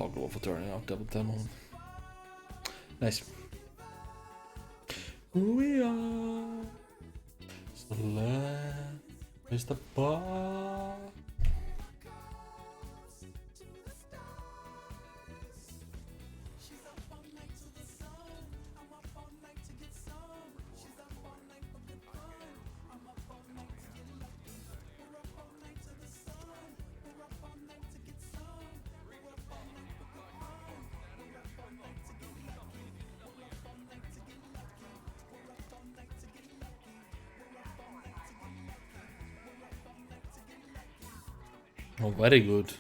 Oh, go for turning off double time on. Nice. We are so land is the bar. Oh, very good.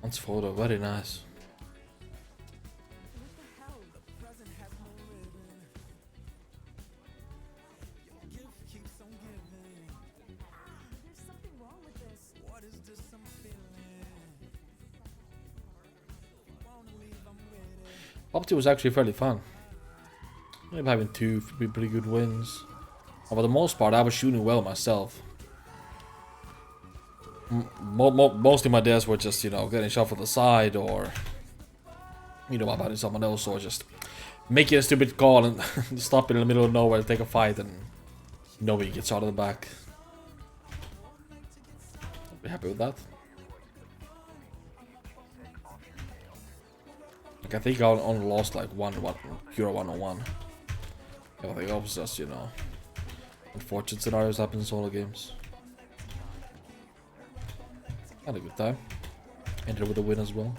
That's photo, very nice. Up 2 was actually fairly fun. Maybe having 2 pretty good wins. For the most part, I was shooting well myself. Mostly my deaths were just, you know, getting shot from the side or, you know, about someone else, or just making a stupid call and stop in the middle of nowhere to take a fight and nobody gets shot in the back. I'll be happy with that. Like, I think I only lost like Euro 101. Everything else was just, you know, unfortunate scenarios happen in solo games. Had a good time. Ended with a win as well.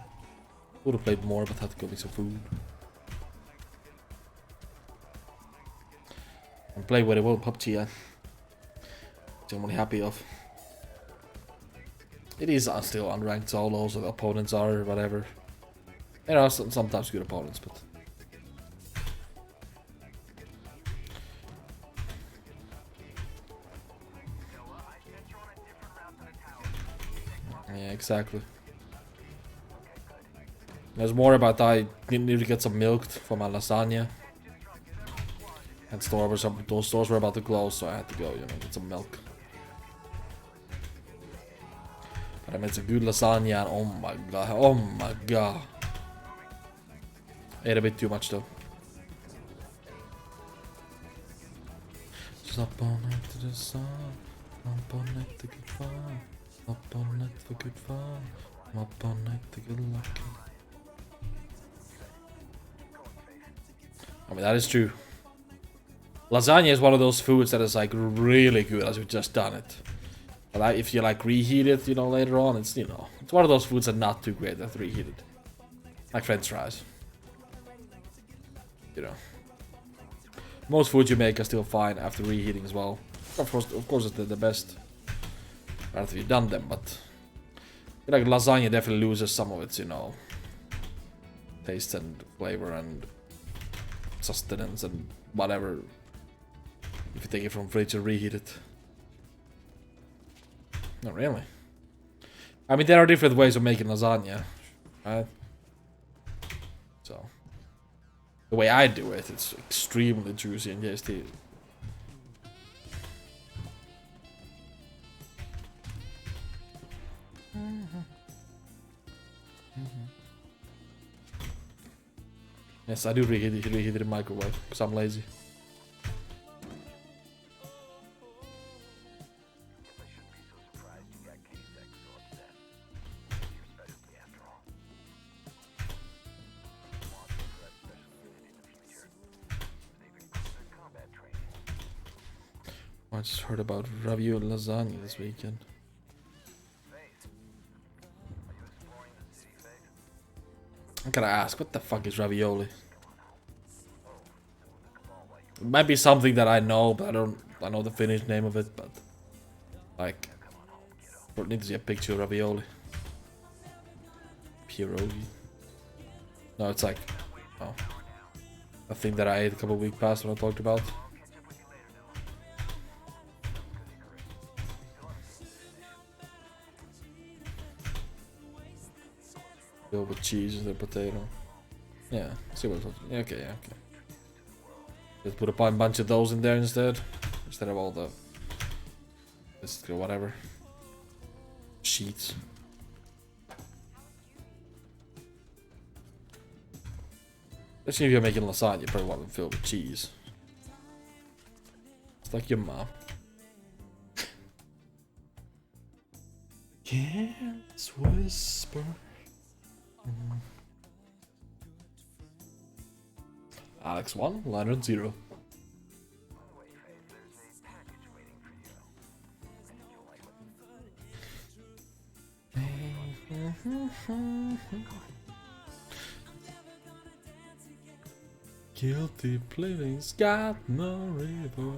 Would have played more, but had to go make some food. And play very well PUBG, yeah. Which I'm really happy of. It is still unranked solo, so the opponents are whatever. There are sometimes good opponents, but yeah, exactly. There's more about I need to get some milk for my lasagna. And those stores were about to close, so I had to go, you know, get some milk. But I made some good lasagna, and oh my god, oh my god. Ate a bit too much though. Up all night to the sun, up all night to get fun, up all night for good fun, up all night to get lucky. I mean, that is true. Lasagna is one of those foods that is like really good as you've just done it. But if you like reheat it, you know, later on, it's, you know, it's one of those foods that are not too great after reheated. Like French fries. You know. Most foods you make are still fine after reheating as well. Of course, it's the best after you've done them, but like lasagna definitely loses some of its, you know, taste and flavor and sustenance and whatever if you take it from fridge and reheat it. Not really. I mean, there are different ways of making lasagna, right? So the way I do it, it's extremely juicy and tasty. Yes, I do reheat it in the microwave because I'm lazy. I just heard about ravioli lasagna this weekend. I gotta ask, what the fuck is ravioli? It might be something that I know, but I know the Finnish name of it, but like, I need to see a picture of ravioli. Pierogi. No, it's like, oh, a thing that I ate a couple of weeks past when I talked about. Filled with cheese and the potato. Yeah, see what I'm talking. Yeah, okay, yeah, okay. Just put a bunch of those in there instead of all the whatever sheets. Especially if you're making lasagna, you probably want to fill with cheese. It's like your mom. Can't whisper. Alex 1, Leonard 0. Guilty pleadings got no river.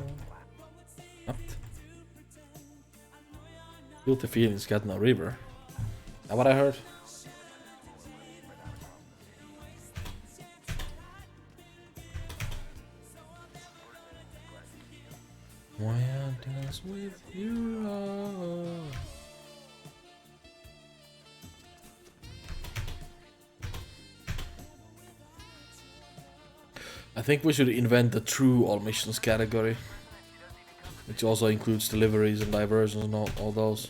What? Guilty feelings got no river. Is that what I heard? Why I dance with you? I think we should invent a true all missions category, which also includes deliveries and diversions and all those.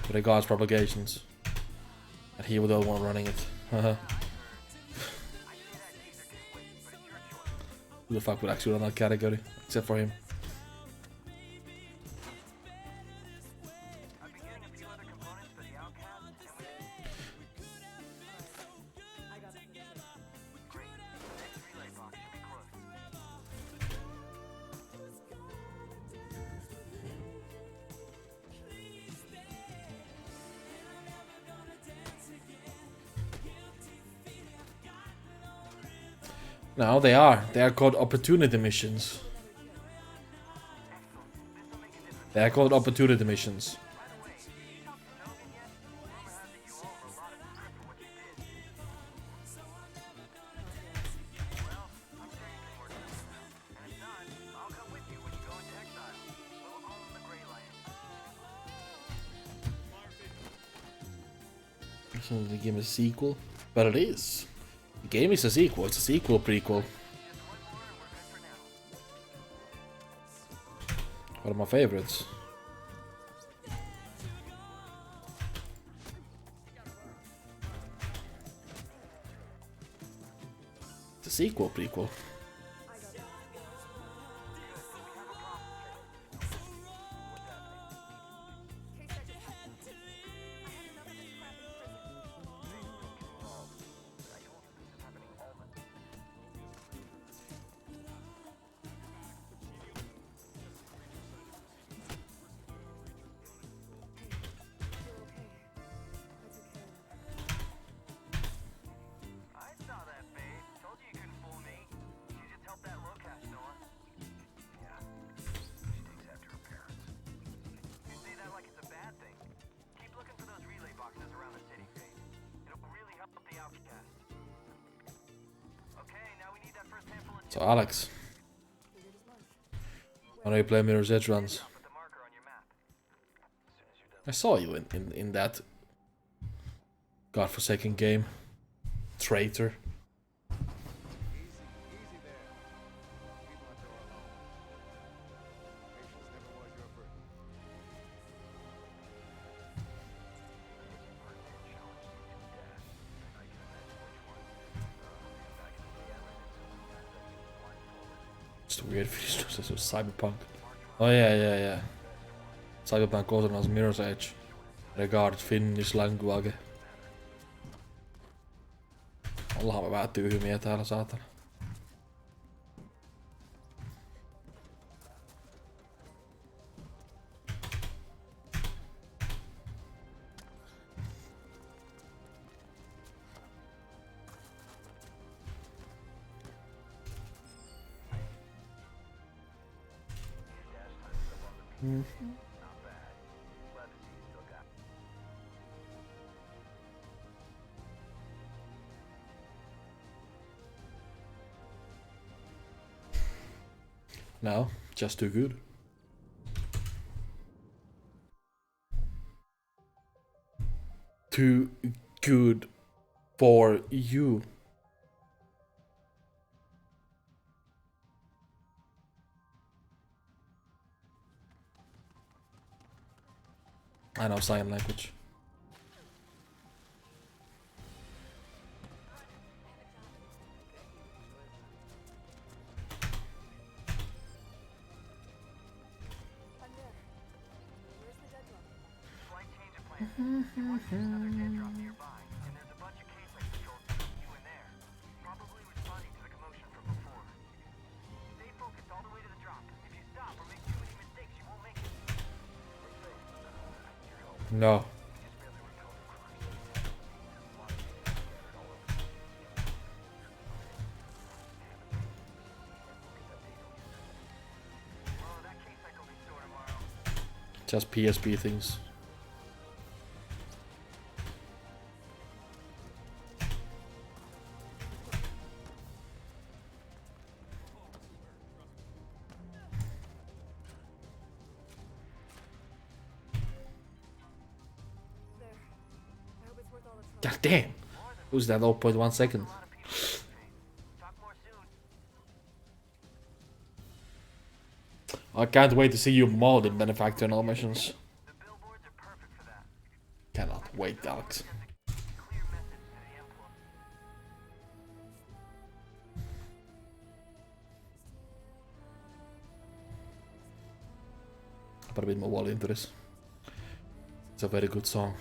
But regards propagations. And he was the one running it. Who the fuck would actually run that category? Except for him. No, they are. They are called opportunity missions. They are called opportunity missions. So the game is a sequel, but it is. The game is a sequel. It's a sequel prequel. One of my favorites. It's a sequel prequel. So Alex, when you play Mirror's Edge runs, I saw you in that godforsaken game, traitor. Just a weird finish to Cyberpunk. Oh yeah. Cyberpunk also has Mirror's Edge. Regard Finnish language. Ollaan me vähän tyhmiä täällä, saatana. No, just too good. Too good for you. I know sign language. No. Just PSP things. God damn! Who's that 0.1 second? I can't wait to see you mauled in Benefactor and all missions. Cannot wait, Alex. Put a bit more wallet into this. It's a very good song.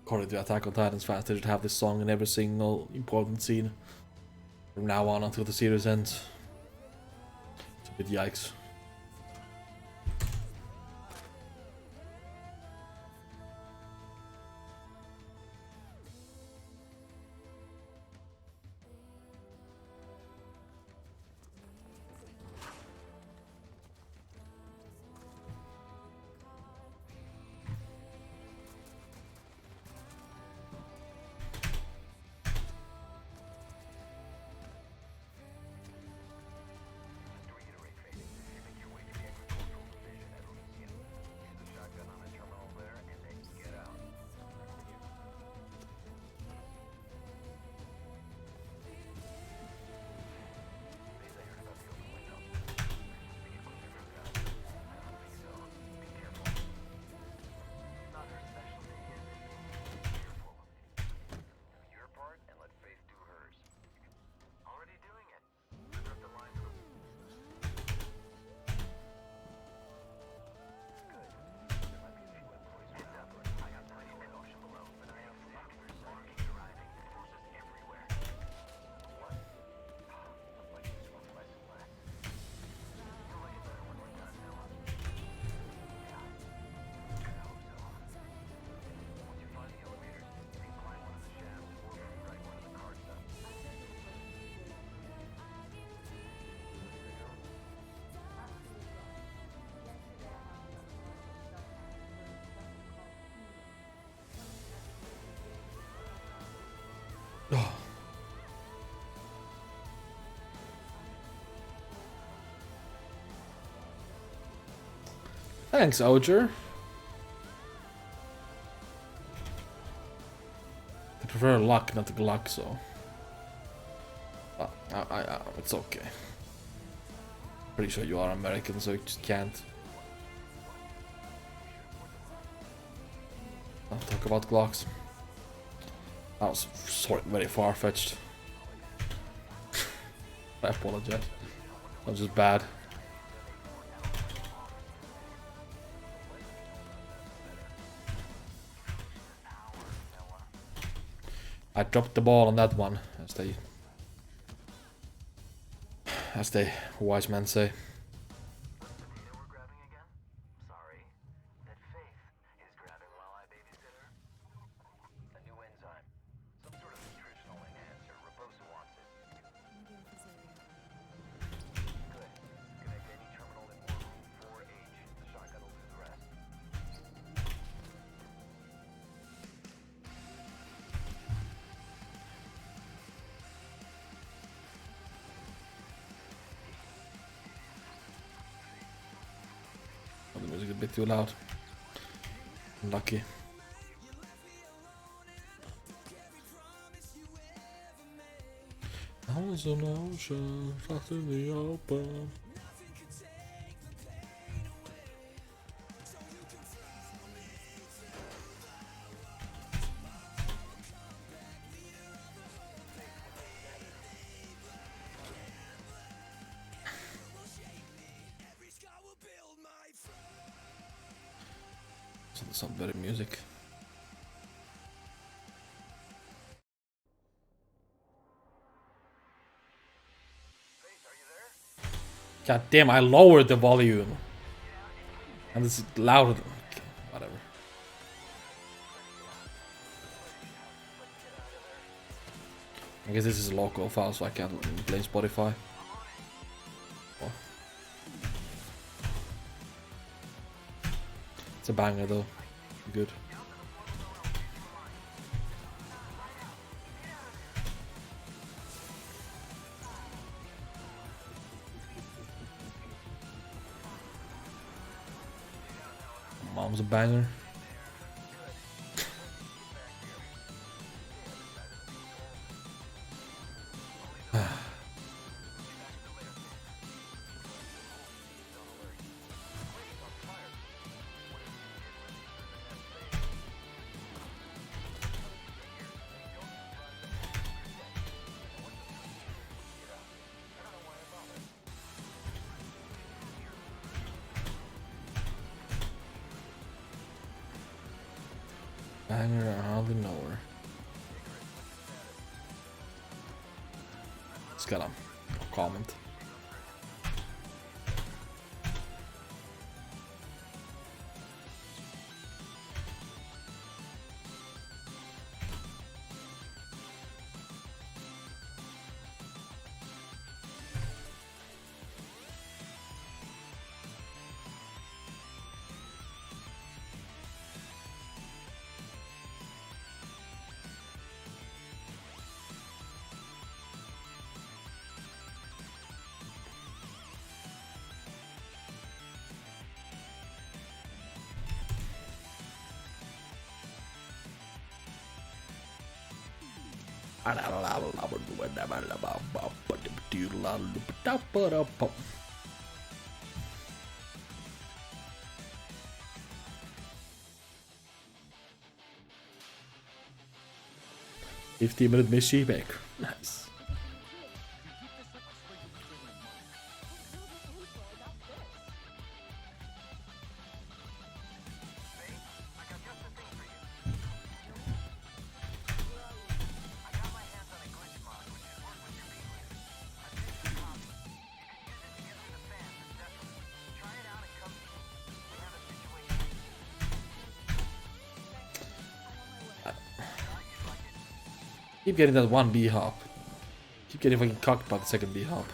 According to Attack on Titan's fans, they should have this song in every single important scene from now on until the series ends. It's a bit yikes. Thanks, Oger. I prefer luck, not the Glock, so... it's okay. Pretty sure you are American, so you just can't. I'll talk about Glocks. That was very far-fetched. I apologize. That was just bad. I dropped the ball on that one, as the wise men say. The music is a bit too loud. Lucky. I was an ocean, lost in the open. So there's some better music. God damn, I lowered the volume. And it's louder. Okay, whatever. I guess this is a local file, so I can't play Spotify. Oh. It's a banger though. Good. Mom's a banger. Banger, I hardly know her. Just gotta comment. "15-minute Missy back." Nice. Keep getting that one B hop. Keep getting fucking cocked by the second B hop.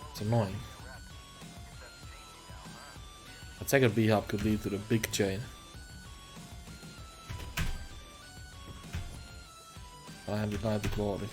It's annoying. That second B hop could lead to the big chain. I am denied the glory.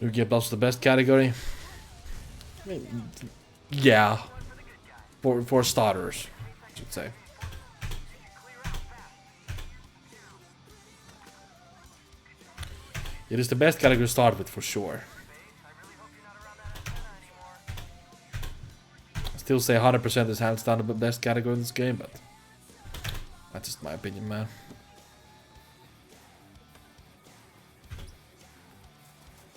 You get plus the best category? I mean, yeah. For starters, I should say. It is the best category to start with for sure. I still say 100% is hands down the best category in this game, but that's just my opinion, man.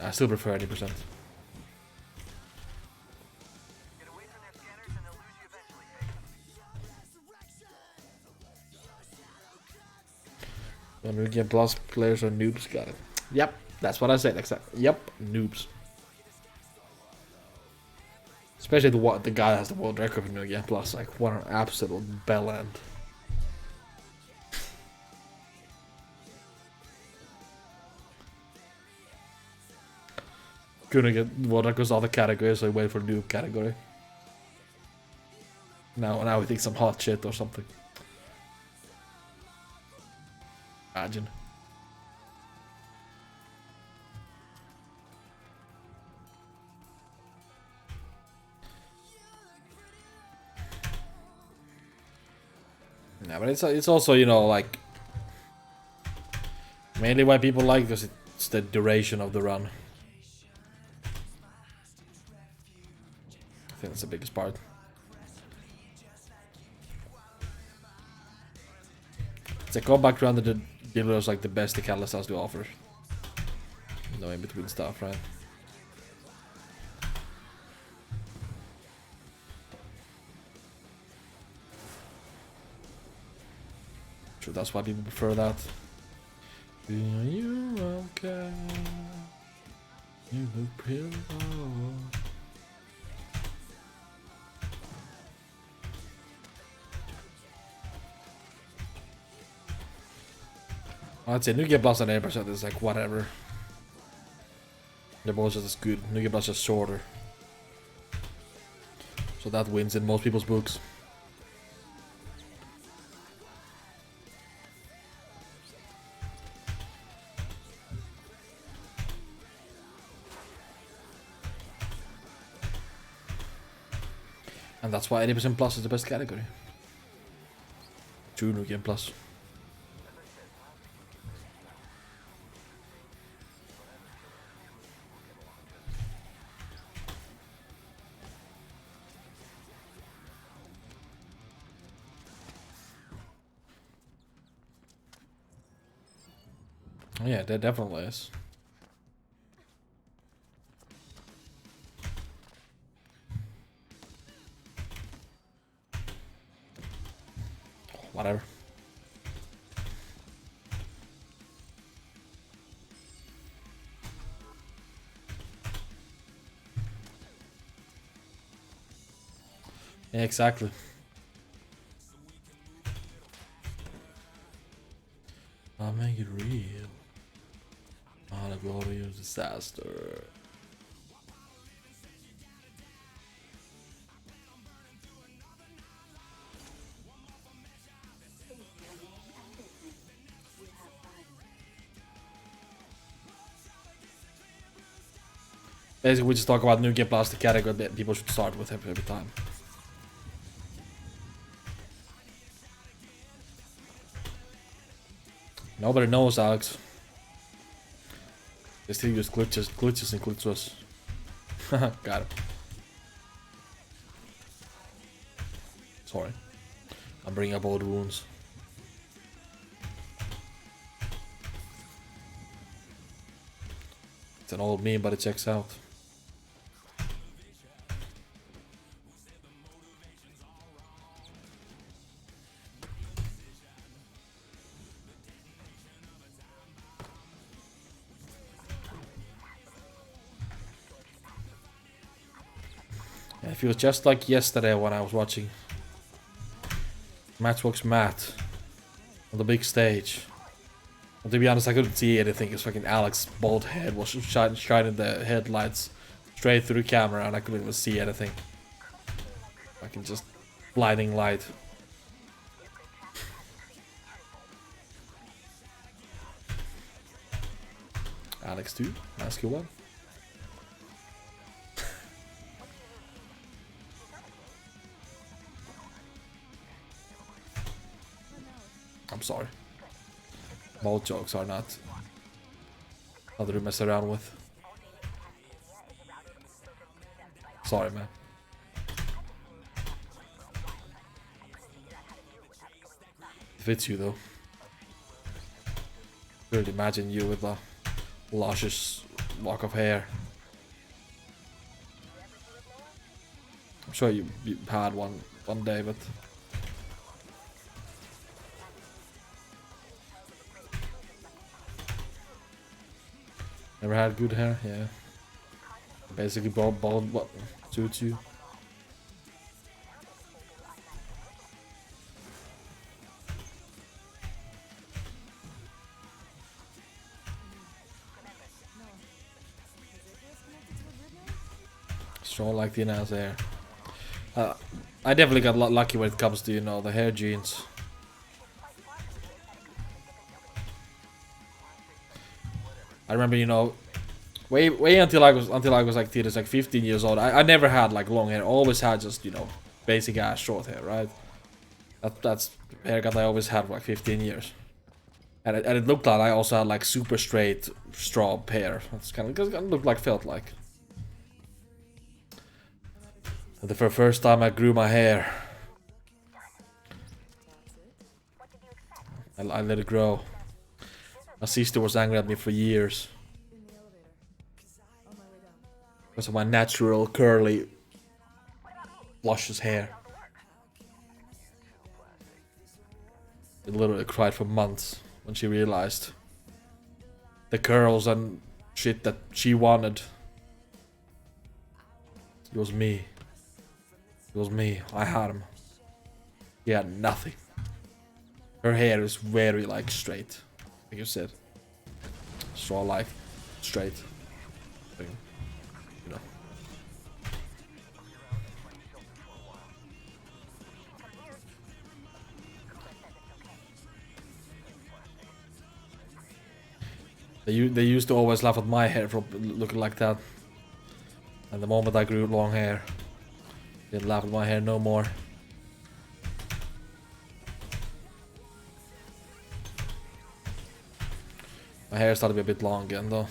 I still prefer 80%. When we get plus players are noobs, got it. Yep, that's what I said. Exactly. Yep, noobs. Especially the guy that has the world record for New Game Plus. Like, what an absolute bell end. Couldn't get world records other categories, so I wait for the noob category. Now we think some hot shit or something. Imagine. Yeah, but it's also, you know, like mainly why people like, because it's the duration of the run. I think that's the biggest part. It's a comeback run that the dealer is like the best the Catalyst has to offer. No in between stuff, right? Sure, that's why people prefer that. Are you okay? You look pale. I'd say New Game Plus and 8% is like whatever. They're both just as good. New Game Plus is just shorter. So that wins in most people's books. And that's why 80% plus is the best category. True New Game Plus. Yeah, there definitely is. Whatever. Yeah, exactly. I'll make it real. Not a glorious disaster. Basically, we just talk about New Game Plus, the category that people should start with every time. Nobody knows, Alex. They still use glitches and glitches. Got it. Sorry. I'm bringing up old wounds. It's an old meme, but it checks out. It feels just like yesterday when I was watching Matchbox Matt on the big stage. And to be honest, I couldn't see anything because fucking Alex's bald head was shining the headlights straight through the camera and I couldn't even see anything. Fucking just blinding light. Alex 2, ask you one. I'm sorry. Both jokes are not to mess around with. Sorry, man. It fits you though. Really imagine you with a luscious lock of hair. I'm sure you had one day, but Never had good hair, yeah. Basically bald what suits you. Strong like Tina's hair. I definitely got lucky when it comes to, you know, the hair genes. I remember, you know, way until I was like Tina's like 15 years old. I never had like long hair. Always had just, you know, basic ass short hair, right? That's the haircut I always had for like 15 years. And it looked like I also had like super straight straw hair. That's kind of, because it looked like, felt like. The first time I grew my hair, I let it grow. My sister was angry at me for years because of my natural curly, luscious hair. I literally cried for months when she realized the curls and shit that she wanted. It was me. It was me. I had him. He had nothing. Her hair is very like straight, like you said. Straw like straight thing, you know. They used to always laugh at my hair for looking like that. And the moment I grew long hair, they didn't laugh at my hair no more. My hair started to be a bit long again though.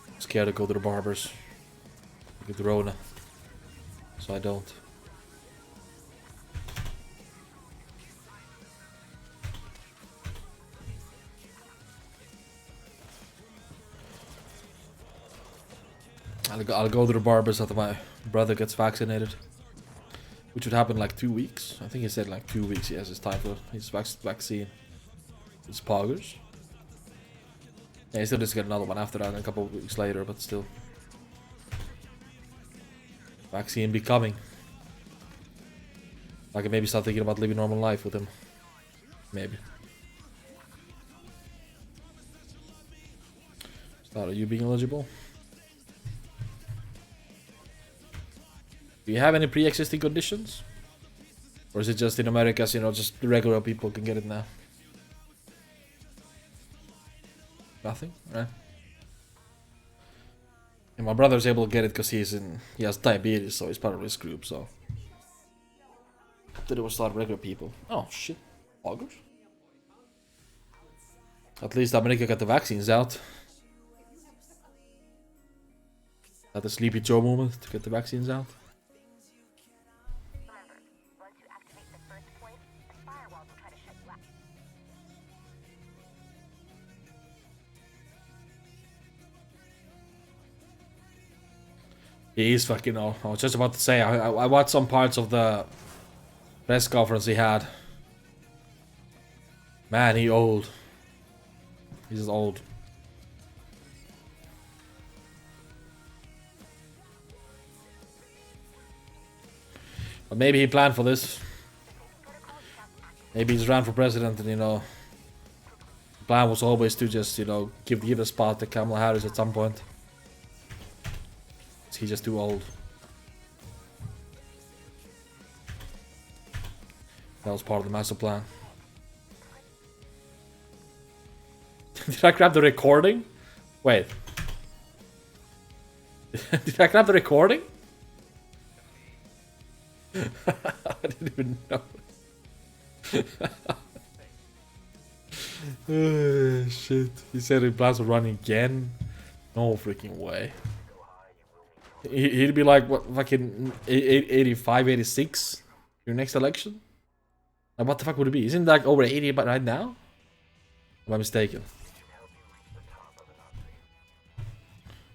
I'm scared to go to the barbers. Get the Rona. So I don't. I'll go to the barbers after my brother gets vaccinated. Which would happen in like 2 weeks. I think he said like 2 weeks he has his time for his vaccine. It's poggers. Yeah, he still needs to get another one after that, and a couple of weeks later, but still. Vaccine be coming. I can maybe start thinking about living normal life with him. Maybe. Start, are you being eligible? Do you have any pre-existing conditions? Or is it just in America, you know, just regular people can get it now? Nothing? Right. And my brother's able to get it because he has diabetes, so he's part of this group, so. Then it was a lot of regular people. Oh shit. August? At least America got the vaccines out. At the Sleepy Joe moment to get the vaccines out. He is fucking old. I was just about to say, I watched some parts of the press conference he had. Man, he old. He's old. But maybe he planned for this. Maybe he's ran for president and, you know, the plan was always to just, you know, give a spot to Kamala Harris at some point. He's just too old. That was part of the master plan. Did I grab the recording? Wait. Did I grab the recording? I didn't even know. Oh, shit. He said he plans on running again. No freaking way. He'd be like, what, fucking 85, 86? Your next election? Like, what the fuck would it be? Isn't that like over 80 but right now? Am I mistaken?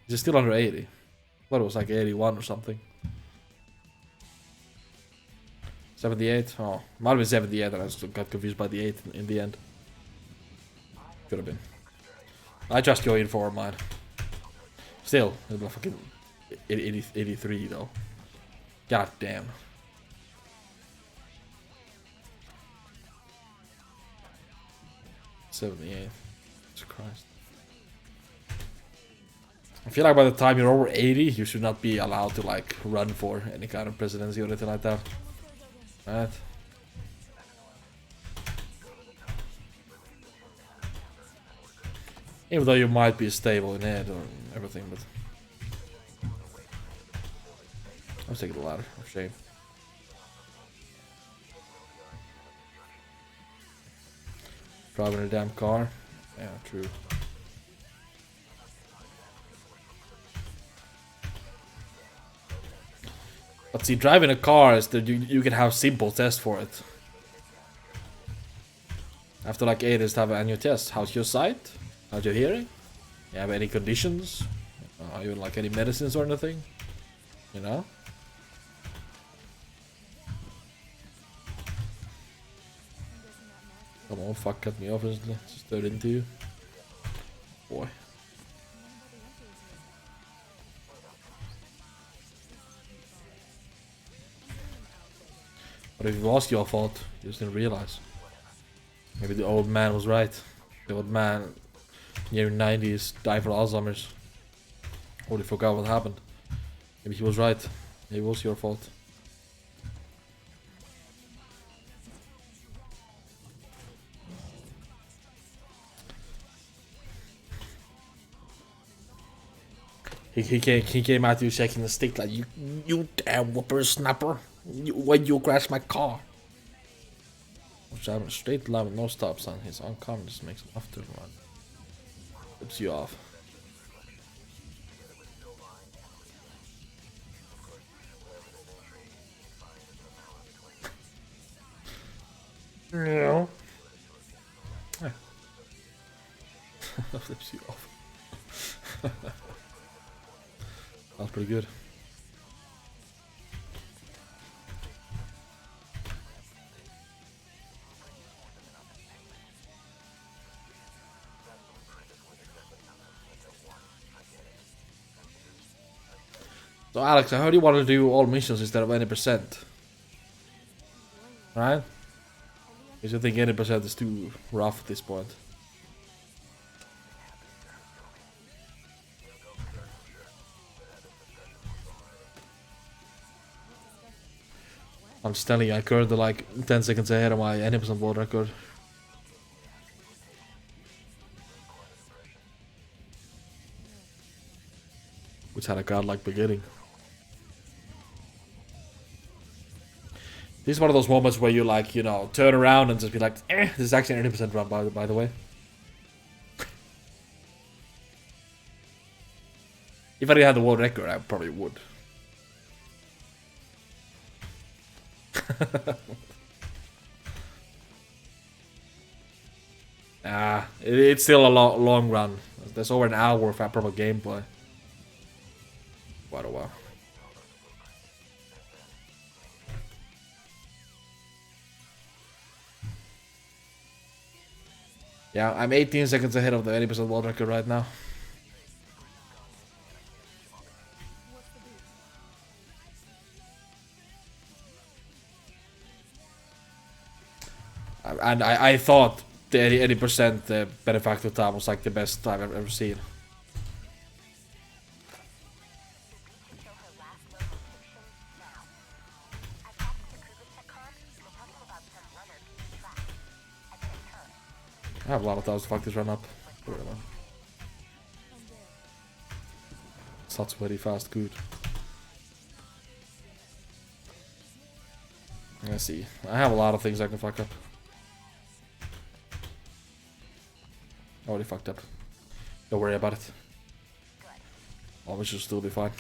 Is it still under 80? I thought it was like 81 or something. 78? Oh, might have been 78 and I just got confused by the 8 in the end. Could have been. I trust your info or mine. Still, it's about fucking 83 though. God damn. '78. Jesus Christ. I feel like by the time you're over 80, you should not be allowed to like run for any kind of presidency or anything like that. Right? Even though you might be stable in head or everything, but I'm taking the ladder. Shame. Driving a damn car. Yeah, true. But see, driving a car is that you can have simple tests for it. After like 8 is to have an annual test. How's your sight? How's your hearing? You have any conditions? You like any medicines or anything? You know? Come on, fuck, cut me off, isn't it? Just throw it into you. Boy. But if it was your fault, you just didn't realize. Maybe the old man was right. The old man, near 90s, died for Alzheimer's. Already forgot what happened. Maybe he was right. Maybe it was your fault. He came at you shaking the stick like, you damn whippersnapper. When you crash my car. Driving a straight line with no stop sign. His uncommon just makes enough to run. Flips you off. No. Flips you off. That's pretty good. So Alex, I heard you want to do all missions instead of any percent. Right? Because you think any percent is too rough at this point. I'm just telling you, I currently like 10 seconds ahead of my any percent world record. Which had a godlike beginning. This is one of those moments where you like, you know, turn around and just be like, this is actually an 80% run by the way. If I didn't have the world record, I probably would. It's still a long run. There's over an hour of proper gameplay. Quite a while. Yeah, I'm 18 seconds ahead of the 80% world record right now. And I thought the 80% benefactor time was like the best I've ever seen. I have a lot of times to fuck this run up. Such very fast, good. Let's see. I have a lot of things I can fuck up. Already fucked up. Don't worry about it. All we should still be fine.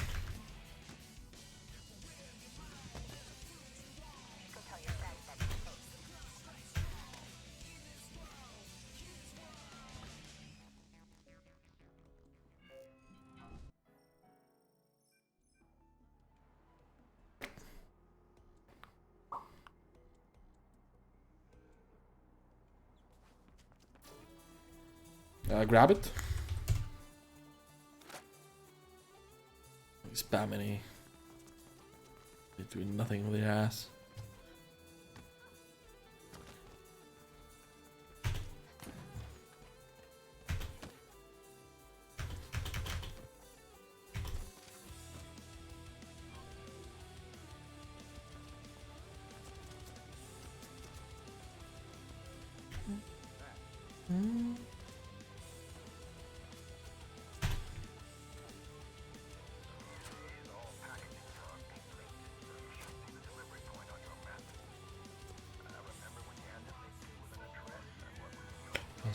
Grab it. that many. They're doing nothing with their ass.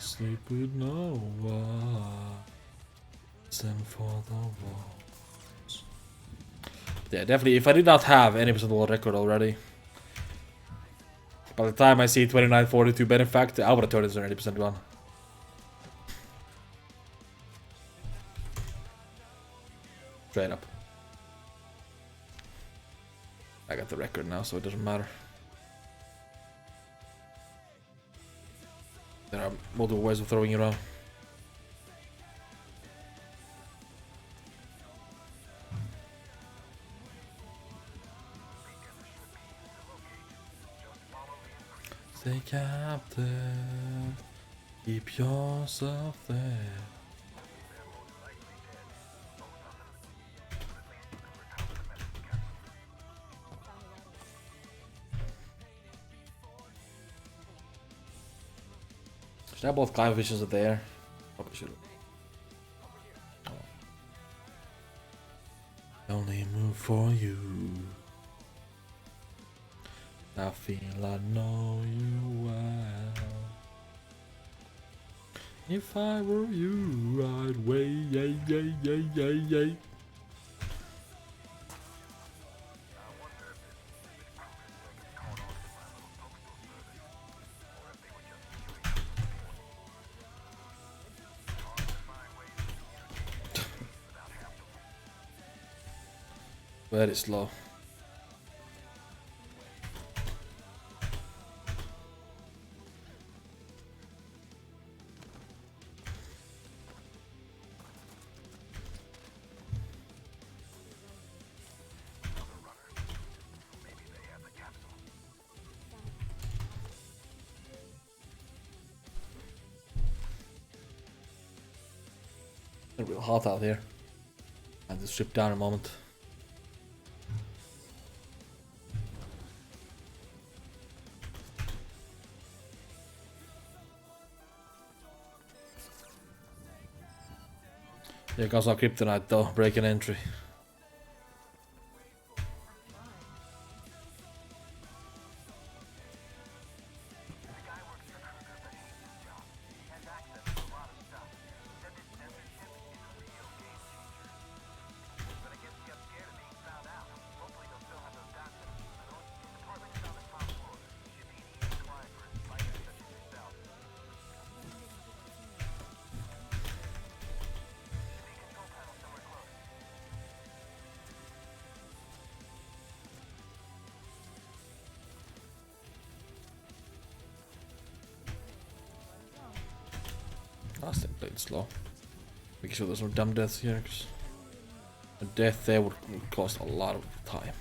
Sleep with no one. Send for the walls. Yeah, definitely. If I did not have any percent world record already, by the time I see 2942 Benefact, I would have turned it to an 80% one. Straight up. I got the record now, so it doesn't matter. There are multiple ways of throwing it around. Stay captive, keep yourself there. Should I have both climb visions are there? Probably should. Only move for you. I feel I know you well. If I were you, I'd wait, yay, yay, yay, yay, yay. Very slow. It's real hot out here. I had to strip down a moment. Here comes our kryptonite though, break an entry. Last thing played slow. Making sure there's no dumb deaths here, because a death there would cost a lot of time.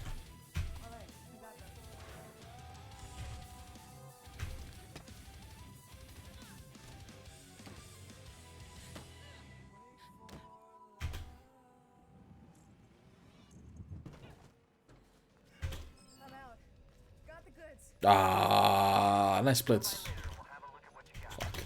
Ah, nice splits. Fuck.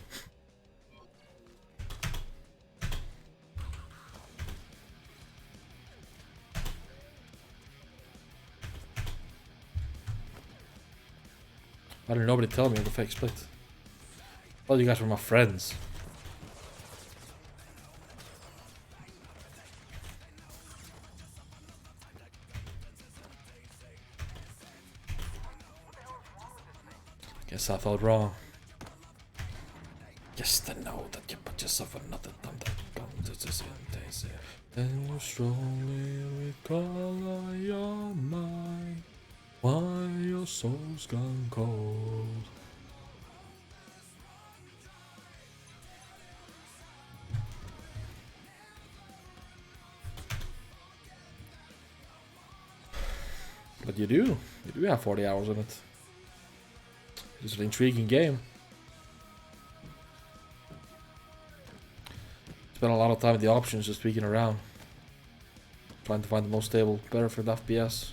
Why did nobody tell me the fake split? Well, you guys were my friends. Guess I thought wrong. Just to know that you put yourself another thumb that comes to this days. Then you strongly recall on your mind why your soul's gone cold. But you do. You do have 40 hours on it. It's an intriguing game. Spend a lot of time with the options, just tweaking around. Trying to find the most stable, perfect FPS.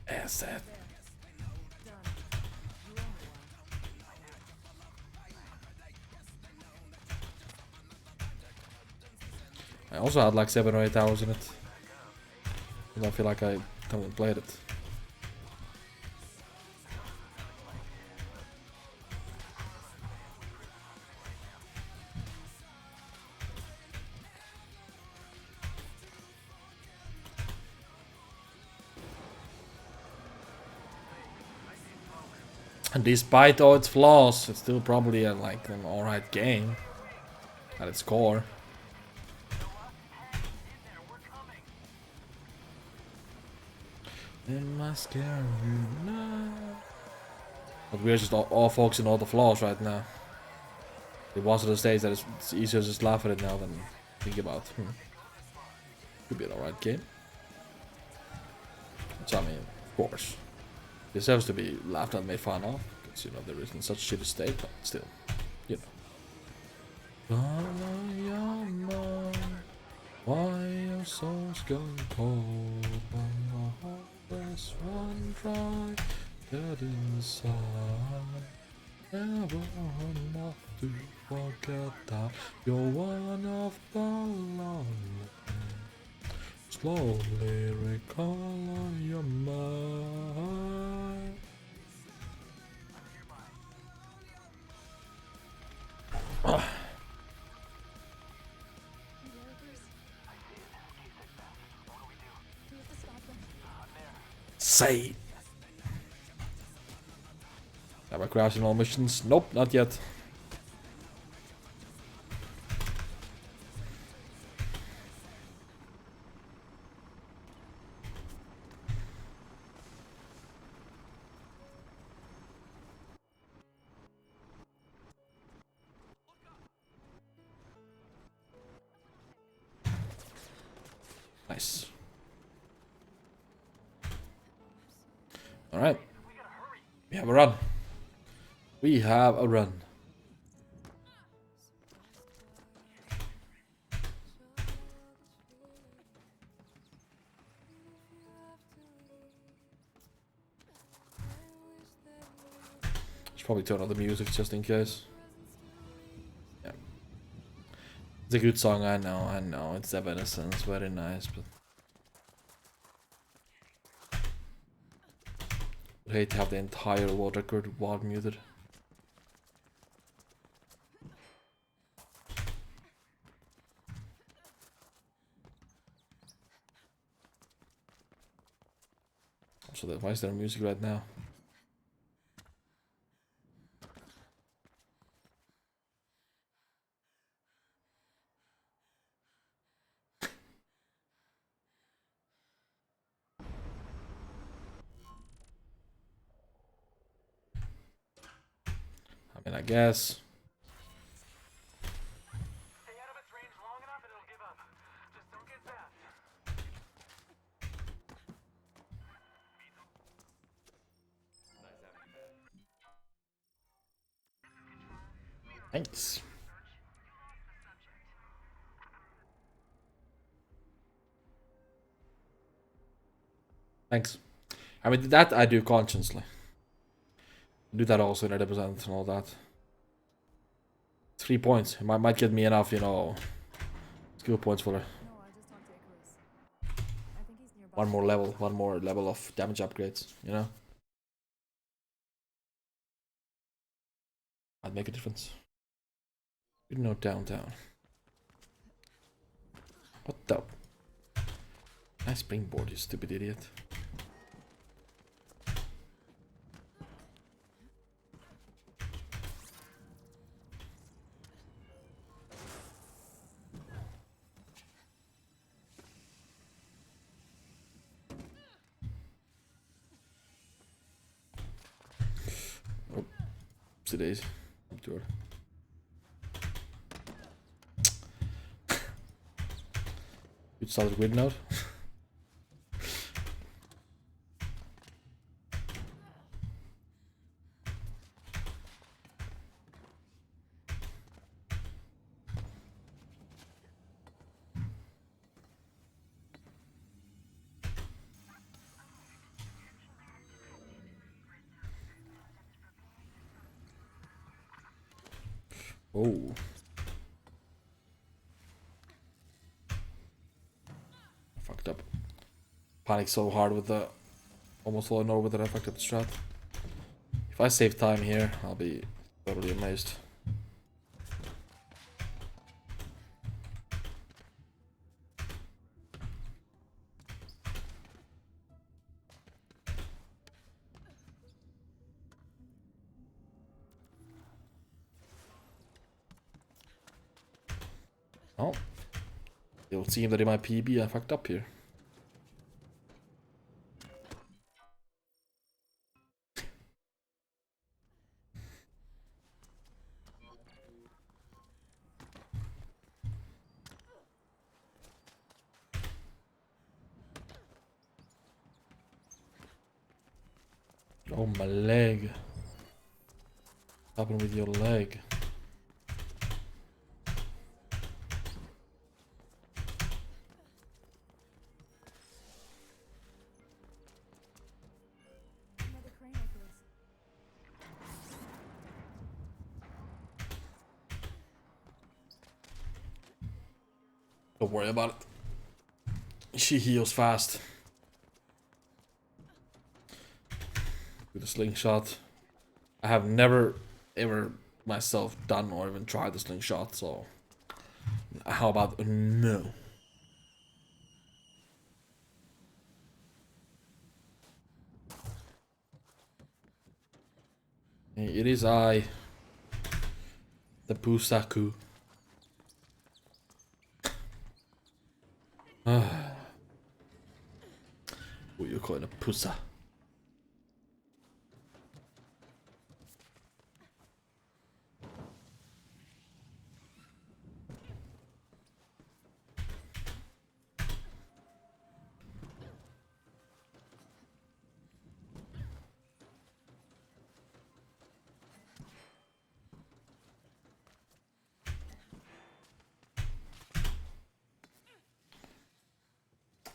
Asset. I also had like 7 or 8 hours in it. And I feel like I haven't played it. And despite all its flaws, it's still probably like an alright game at its core. Am I scaring you now? But we're just all focusing on all the flaws right now. It was at a stage that it's easier to just laugh at it now than think about. Could be an alright game. So I mean, of course, this has to be laughed at and made fun of, because you know there isn't such a shitty state, but still, you know. Why your soul's gone cold? There's one try get inside. Never enough to forget that you're one of the lonely. Slowly recall your mind. Say. Have I crashed in all missions? Nope, not yet. Nice. Alright. We have a run. We have a run. Should probably turn on the music just in case. Yeah. It's a good song, I know. It's Evanescence, very nice, but I'd hate to have the entire world record wild muted. So why is there music right now? I mean, I guess. Thanks. Thanks. I mean, that I do consciously. Do that also in 80% and all that. 3 points. It might get me enough, you know, skill points for one more level of damage upgrades, you know? I'd make a difference. Good note downtown. What the? Nice springboard, you stupid idiot. Oh, oopsie daisy. Sure. Good solid grid node. Oh. Fucked up. Panicked so hard with the almost all over that I fucked up the strat. If I save time here, I'll be totally amazed. Oh. It would seem that in my PB I fucked up here. Oh, my leg. What happened with your leg? Don't worry about it. She heals fast. With a slingshot. I have never ever myself done or even tried the slingshot, so how about no? It is I, the Pusaku. What you calling a pusa?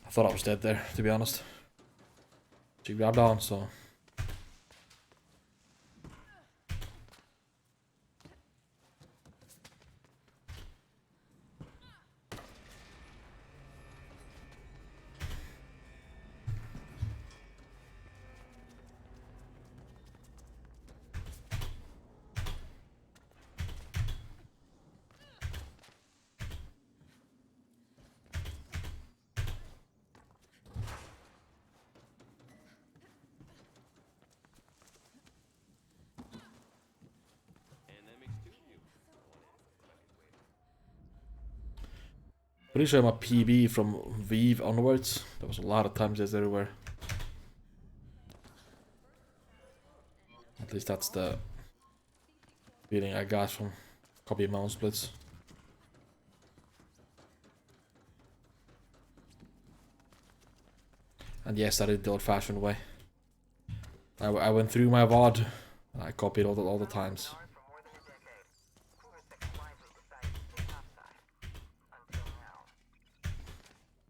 I thought I was dead there, to be honest. She grabbed on, so. Pretty sure I'm a PB from Vive onwards. There was a lot of times as everywhere. At least that's the feeling I got from copy mount splits. And yes, I did the old-fashioned way. I went through my VOD and I copied all the times.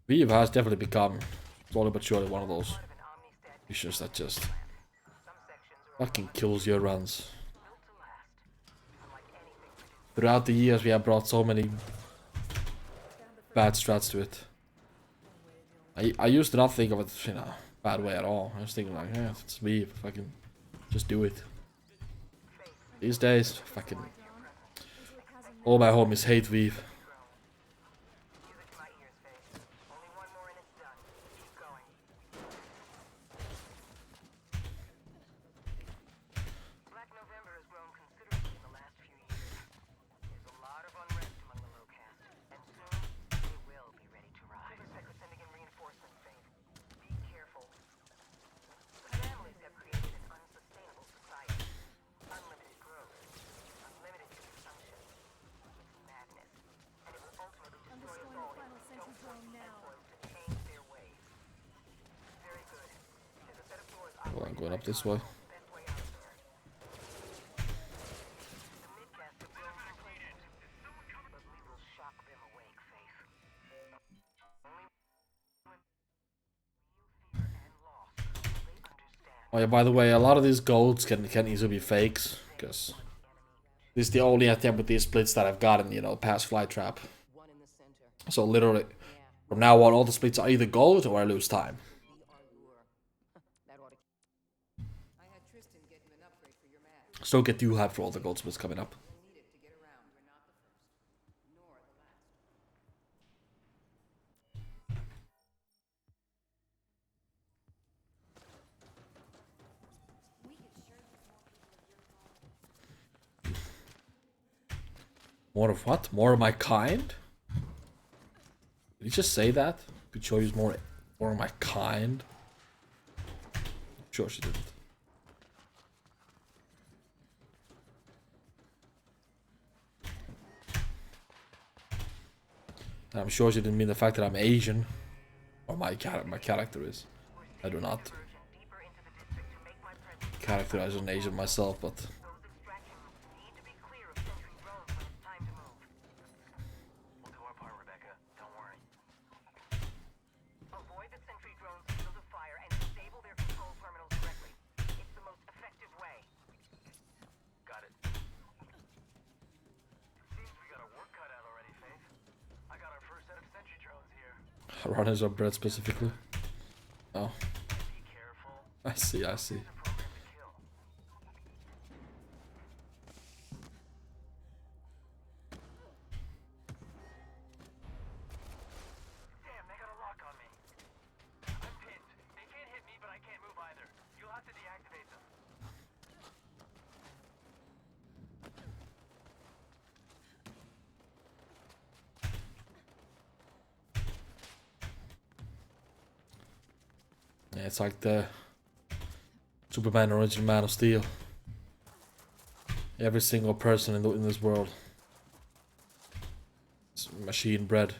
Vive has definitely become slowly but surely one of those issues that just fucking kills your runs. Throughout the years we have brought so many bad strats to it. I used to not think of it in a bad way at all. I was thinking like, yeah, it's Vive, fucking just do it. These days, fucking all my homies hate Vive. Going up this way. Oh yeah, by the way, a lot of these golds can easily be fakes, because this is the only attempt with these splits that I've gotten, you know, past Fly Trap. So literally, from now on, all the splits are either gold or I lose time. So get you hyped for all the gold splits coming up. More of what? More of my kind? Did he just say that? Could show you more of my kind? Sure she didn't. And I'm sure she didn't mean the fact that I'm Asian. Or my character is. I do not characterize as an Asian myself, but... Runners are bred specifically. Oh. I see, I see. Yeah, it's like the Superman original Man of Steel. Every single person in this world is machine bred.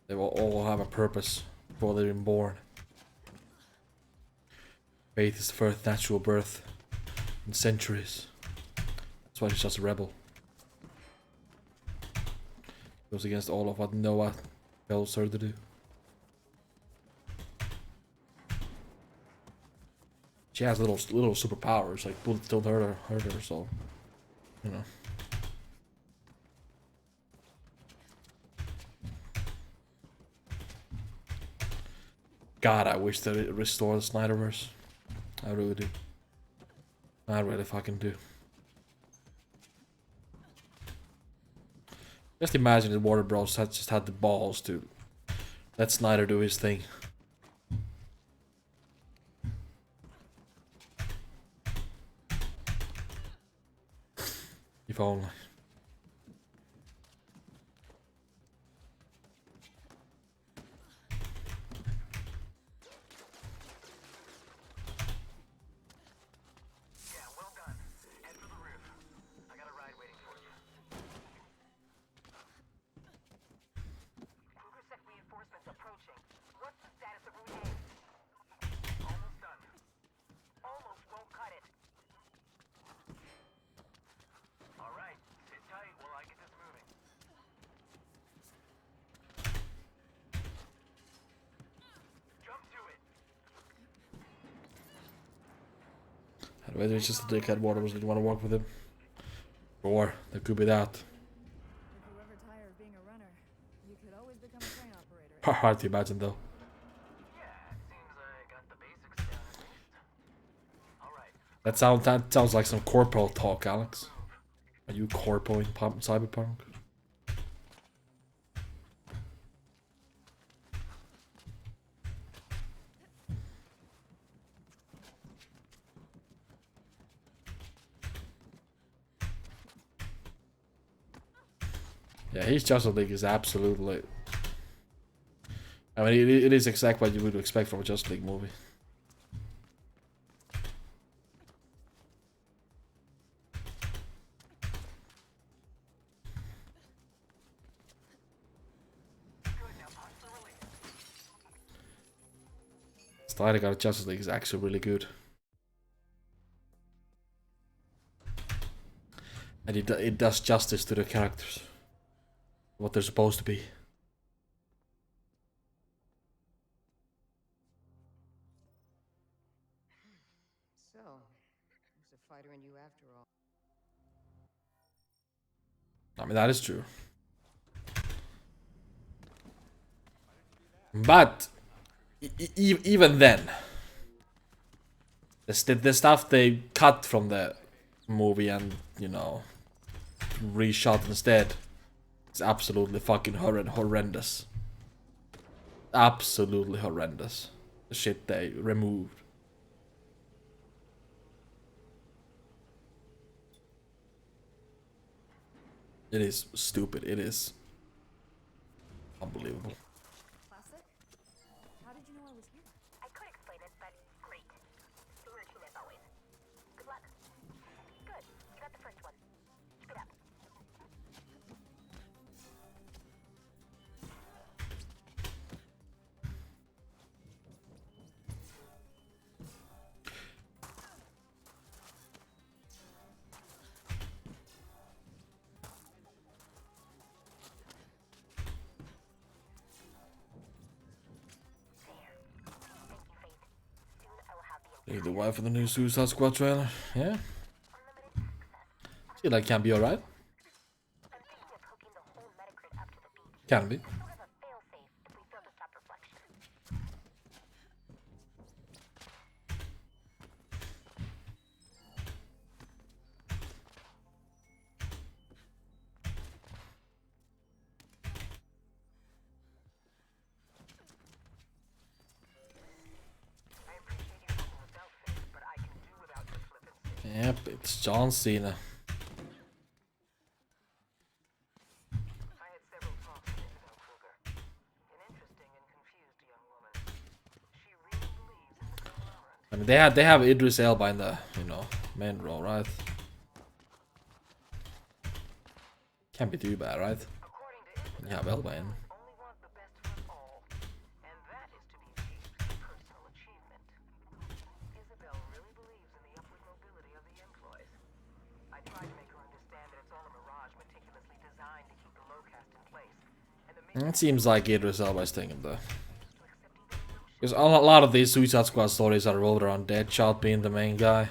They will all have a purpose before they're even born. Faith is the first natural birth in centuries. That's why she's just a rebel. Goes against all of what Noah tells her to do. She has little superpowers, like bullets don't hurt her, so you know. God, I wish that it restored the Snyderverse. I really do. I really fucking do. Just imagine if Warner Bros. Just had the balls to let Snyder do his thing. If only. Whether it's just a dickhead Warner didn't want to work with him. Or there could be that. If you ever tire of being a runner, you could always become a train operator. Hard to imagine though. That sounds like some corporal talk, Alex. Are you corporaling Cyberpunk? Yeah, his Justice League is absolutely... I mean, it is exactly what you would expect from a Justice League movie. Snyder got a Justice League is actually really good. And it does justice to the characters. What they're supposed to be. So, there's a fighter in you after all. I mean, that is true. But even then, the stuff they cut from the movie and, you know, reshot instead is absolutely fucking horrendous. Absolutely horrendous. The shit they removed. It is stupid. It is unbelievable. Classic? How did you know I was here? I could explain it, but great. Same routine as always. Good luck. Good. You got the first one. Keep it up. The wife of the new Suicide Squad trailer. Yeah. See, that can be alright. Can be. Yep, it's John Cena. I had several talks with Isabel Kruger. An interesting and confused young woman. She really believes in the conglomerate. I mean, they have Idris Elba in the, you know, main role, right? Can't be too bad, right? According to Isabel, Yeah, Elba in. only want the best for all, and that is to be achieved through personal achievement. Isabel really believes in the upward mobility of the employees. I tried to make her understand that it's all a mirage meticulously designed to keep the low caste in place, and the main It seems like Idris Elba is thinking the. Because a lot of these Suicide Squad stories are rolled around Deadshot being the main guy.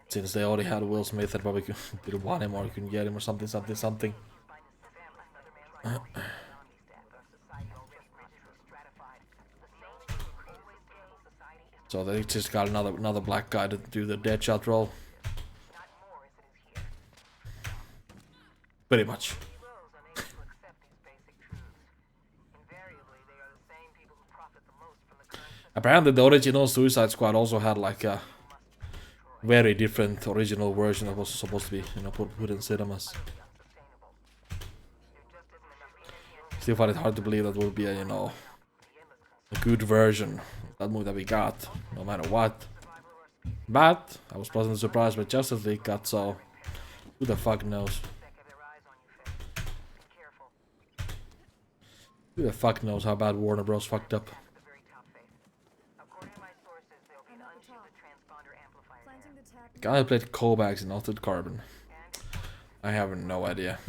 Since they already had Will Smith, and probably didn't want him or couldn't get him or something. So they just got another black guy to do the Deadshot role. Pretty much. Apparently the original Suicide Squad also had like a very different original version that was supposed to be, you know, put in cinemas. Still find it hard to believe that would be a, you know, a good version of that movie that we got, no matter what. But I was pleasantly surprised by Justice League cut, so who the fuck knows? Who the fuck knows how bad Warner Bros fucked up? Guy who played Kovacs in Altered Carbon. I have no idea.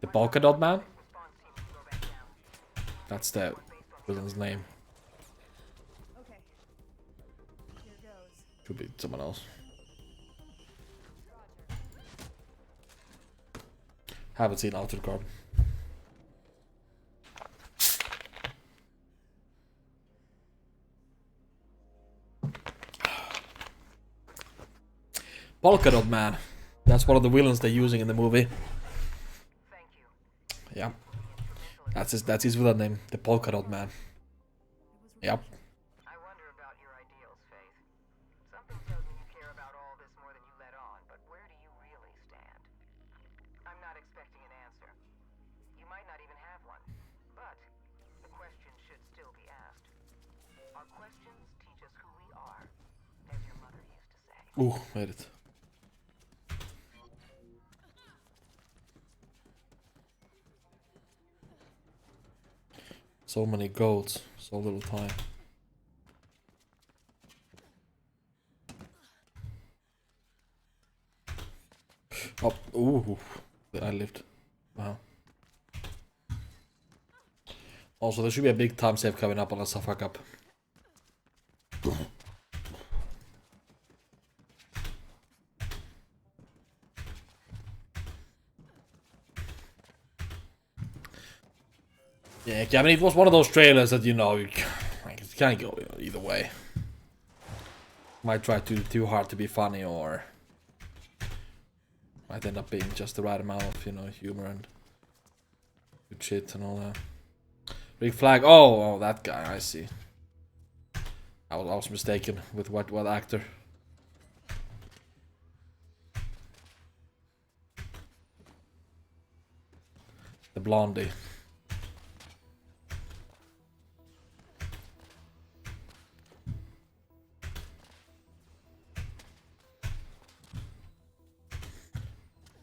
The Polka Dot Man? That's the villain's name. Okay. Here goes. Could be someone else. Haven't seen Altered Carbon. Polka Dot Man. That's one of the villains they're using in the movie. Yeah. That's his villain name, the Polka Dot Man. Yep. I wonder about your ideals, Faith. Something tells me you care about all this more than you let on, but where do you really stand? I'm not expecting an answer. You might not even have one, but the question should still be asked. Our questions teach us who we are, as your mother used to say. Ooh, made it. So many goats, so little time. Oh, Ooh, I lived. Wow. Also, there should be a big time save coming up unless I fuck up. Yeah, I mean, it was one of those trailers that, you know, it can't go either way. Might try too hard to be funny, or might end up being just the right amount of, you know, humor and good shit and all that. Big flag. Oh, that guy. I see. I was mistaken with what actor. The blondie.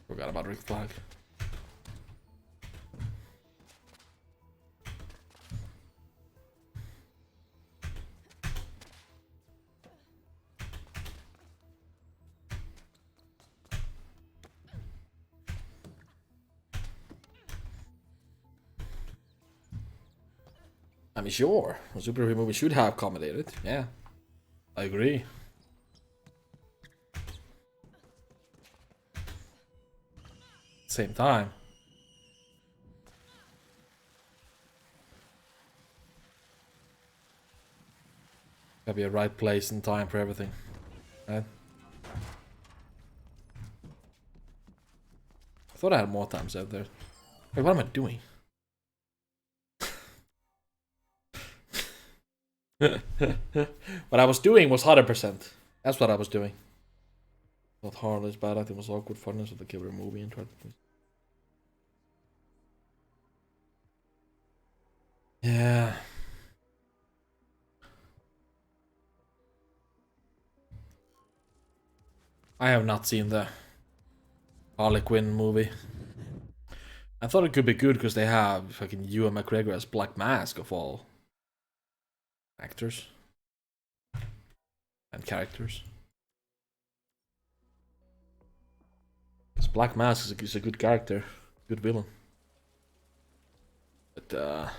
Forgot about Rick Flag. I mean, sure, a superhero movie should have accommodated. Yeah, I agree. Same time. Gotta be a right place and time for everything. Right? I thought I had more times out there. Wait, what am I doing? What I was doing was 100%. That's what I was doing. Not hard as bad. I think it was awkward funness of the killer movie and tried to. Yeah. I have not seen the Harley Quinn movie. I thought it could be good because they have fucking Ewan McGregor as Black Mask of all actors and characters. Because Black Mask is a good character, good villain. But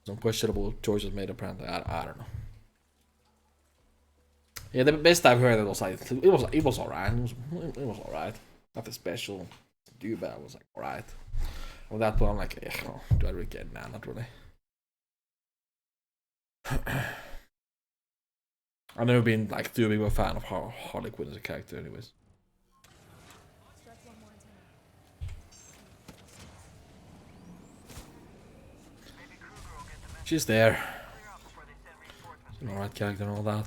some questionable choices made apparently. I don't know. Yeah, the best I've heard was like it was alright. It was alright. Nothing special. Do bad was like alright. At that point, I'm like, oh, do I really get it? Nah, not really. I've never been like too big of a fan of Harley Quinn as a character, anyways. She's there. She's an alright character and all that.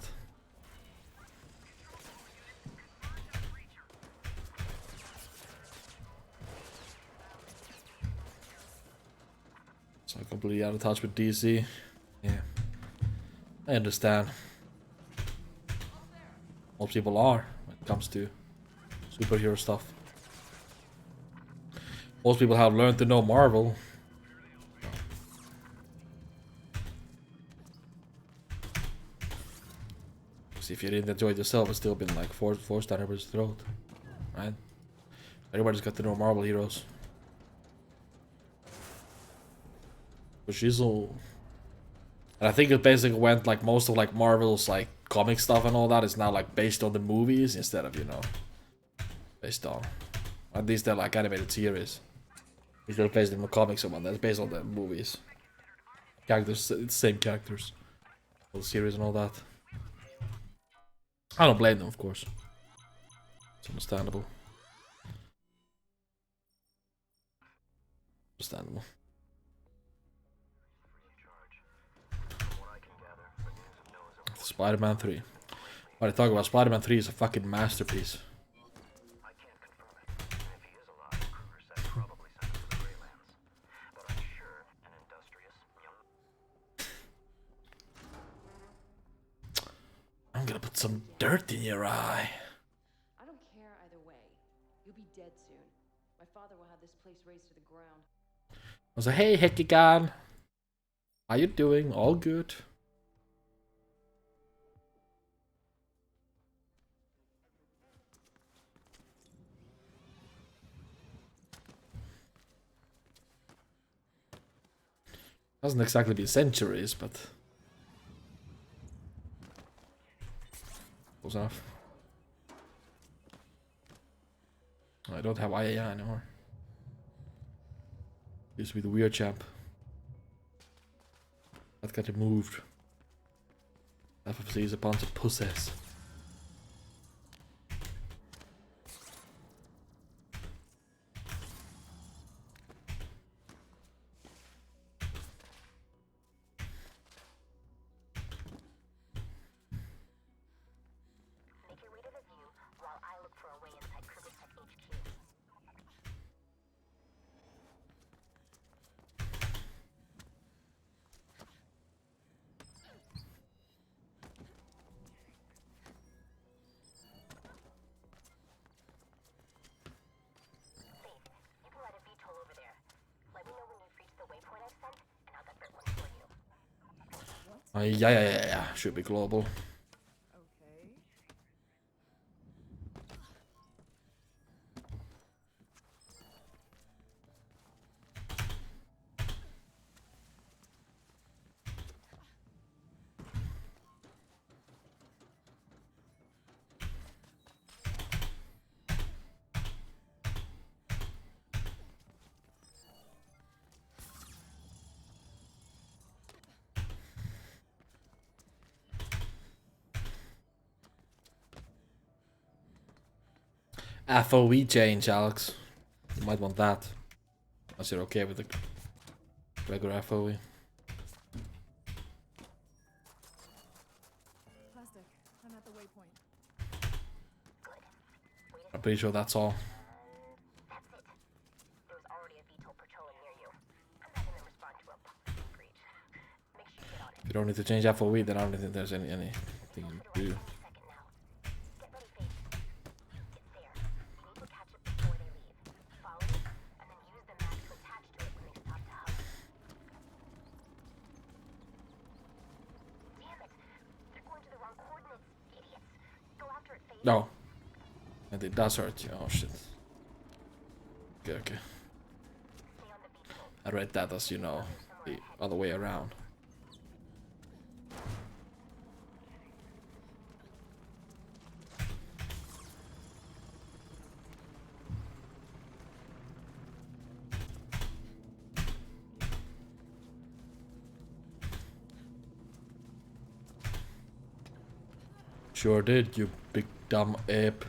So I'm completely out of touch with DC. Yeah. I understand. Most people are when it comes to superhero stuff. Most people have learned to know Marvel. See, if you didn't enjoy it yourself, it's still been like forced down everybody's throat, right? Everybody's got to know Marvel heroes. But she's all, and I think it basically went like most of like Marvel's like comic stuff and all that is now like based on the movies instead of, you know, based on, at least they're like animated series. Instead of based on the comics or one that's based on the movies. Characters, it's the same characters. For the series and all that. I don't blame them, of course. It's understandable. Understandable. Spider-Man 3. What I talk about, Spider-Man 3 is a fucking masterpiece. I'm gonna put some dirt in your eye. I don't care either way. You'll be dead soon. My father will have this place razed to the ground. I was like, hey, Hekigan. How you doing? All good. Hasn't exactly been centuries, but close enough. I don't have IAI anymore. Used to be the weird champ. That got removed. FFC is a bunch of pussies. Make your way to the view while I look for a way inside Kruger's Tech HQ. Faith, you can ride a VTOL over there. Let me know when you've reached the waypoint I've sent, and I'll divert one for you. Yeah. Should be global. Okay. FOE change, Alex. You might want that. Unless you're okay with the regular FOE. Plastic. I'm at the waypoint. I'm pretty sure that's all. That's it. There was already a VTOL patrolling near you. I'm having them respond to a breach. Make sure you get on it. If you don't need to change FOE, then I don't think there's anything you can do. Second now. Get ready, Faith. It's there. You need to catch it before they leave. Follow it, and then use the map to attach to it when they stop to hug. Damn it! They're going to the wrong coordinates, idiots. Go after it, Faith. No. And it does hurt you. Oh shit. Okay. Stay on the VTOL. I read that as, you know, the other way around. Sure did, you big dumb ape.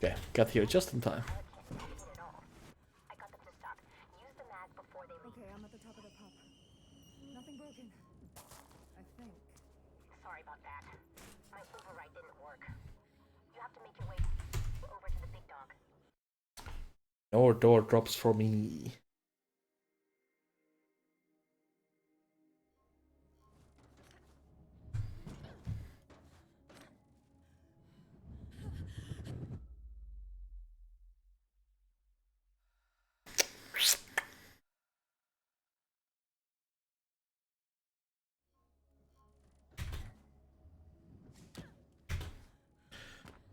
Okay, got here just in time. I got them to stop. Use the mag before they leave. Okay, I'm at the top of the pub. Nothing broken. I think. Sorry about that. My override didn't work. You have to make your way over to the big dog. No door drops for me.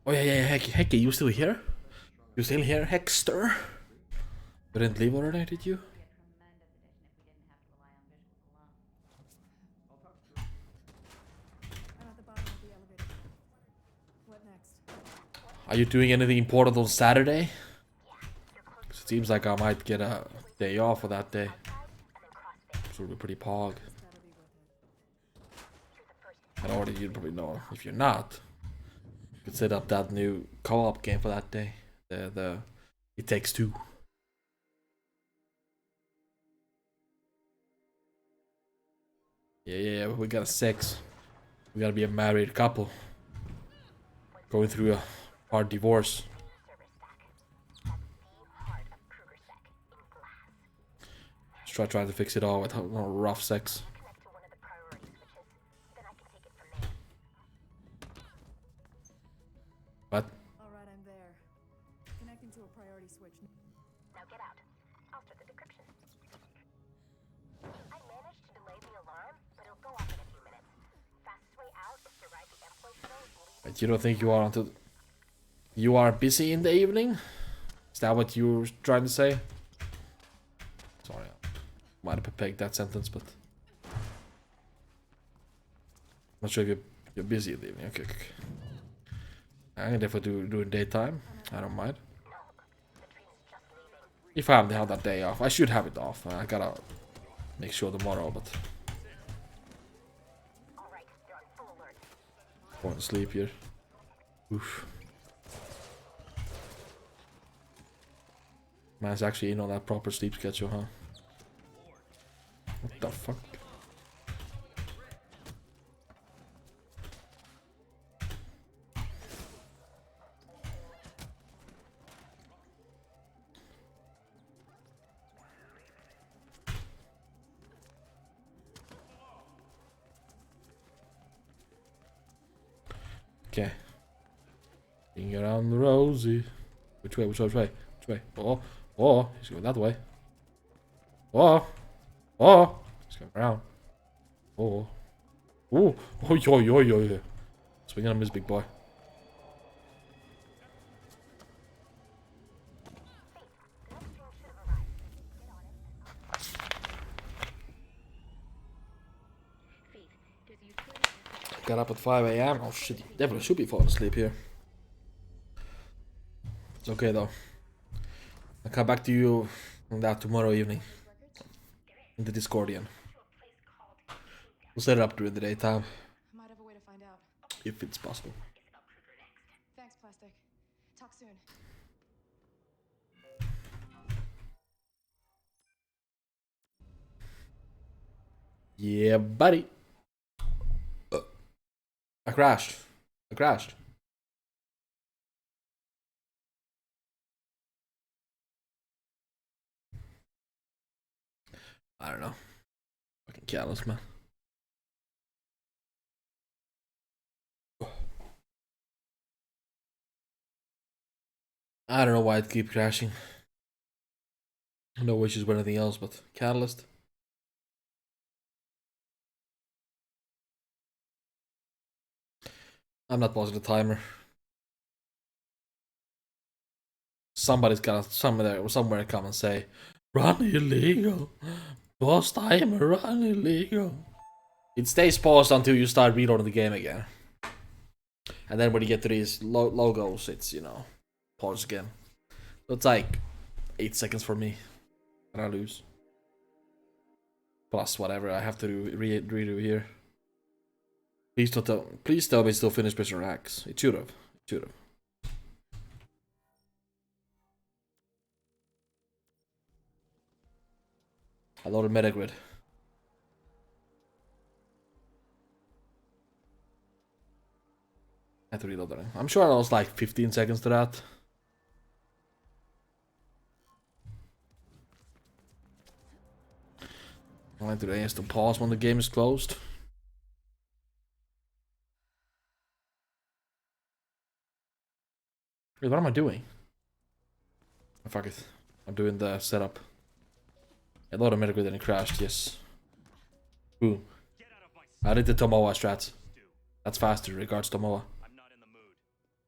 Oh yeah, Hecky, you still here? You still here, Hexter? You didn't leave already, did you? I'm at the bottom of the elevator. What next? Are you doing anything important on Saturday? 'Cause it seems like I might get a day off for that day. Which will be pretty pog. Gotta be worth it. And already you'd probably know. If you're not, you could set up that new co-op game for that day. The It Takes Two. Yeah, we got a sex. We gotta be a married couple. Going through a hard divorce. Just trying to fix it all with rough sex. Connect to one of the priority switches. Then I can take it from there. But Alright, I'm there. Connecting to a priority switch. Now get out. I'll start the decryption. I managed to delay the alarm, but it'll go off in a few minutes. Fastest way out is to ride the employee shuttle and leave. But you don't think you are until you are busy in the evening? Is that what you're trying to say? Sorry, I might have pegged that sentence, but not sure if you're busy in the evening. Okay, okay. I can definitely do it daytime. I don't mind. If I have that day off, I should have it off. I gotta make sure tomorrow, but Alright, they're on full alert. going to sleep here. Oof. Man's actually in on that proper sleep schedule, huh? What the fuck? Okay. Being around the rosy. Which way? Which way? Which way? Which way? Oh, oh, he's going that way. Oh, oh, he's going around. Oh, oh, oh, yo, yo, yo, yo. Swing on him, this big boy. Got up at 5 AM. Oh shit, you definitely should be falling asleep here. It's okay though. I'll come back to you on that tomorrow evening. In the Discordian. We'll set it up during the daytime. I might have a way to find out. If it's possible. Thanks, Plastic. Talk soon. Yeah, buddy. I crashed. I crashed. I don't know. Fucking careless, man. I don't know why it keeps crashing. No issues with anything else, but catalyst. I'm not pausing the timer. Somebody's got somewhere come and say, "Run illegal, pause timer, run illegal." It stays paused until you start reloading the game again, and then when you get to these logos, it's pause again. So it's like 8 seconds for me, and I lose. Plus whatever I have to do redo here. Please tell me it's still finished Prisoner X. It should have. It should have. I loaded Metagrid. I have to reload that. I'm sure I lost like 15 seconds to that. I went to the instant pause when the game is closed. Wait, what am I doing? Oh, fuck it. I'm doing the setup. I loaded Metagrid and it crashed, yes. Boom. I did the Tomoa strat. That's faster, regards Tomoa. I'm not in the mood.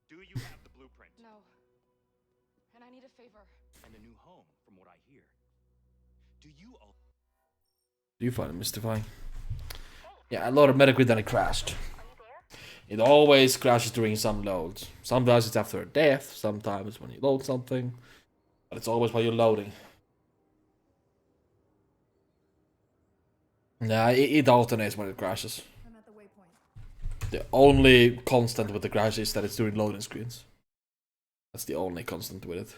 Do you have the blueprint? No. And I need a favor. And a new home, from what I hear. Do you find it mystifying? Yeah, I loaded Metagrid and it crashed. It always crashes during some loads. Sometimes it's after a death, sometimes when you load something. But it's always while you're loading. Nah, it alternates when it crashes. I'm at the waypoint. The only constant with the crash is that it's during loading screens. That's the only constant with it.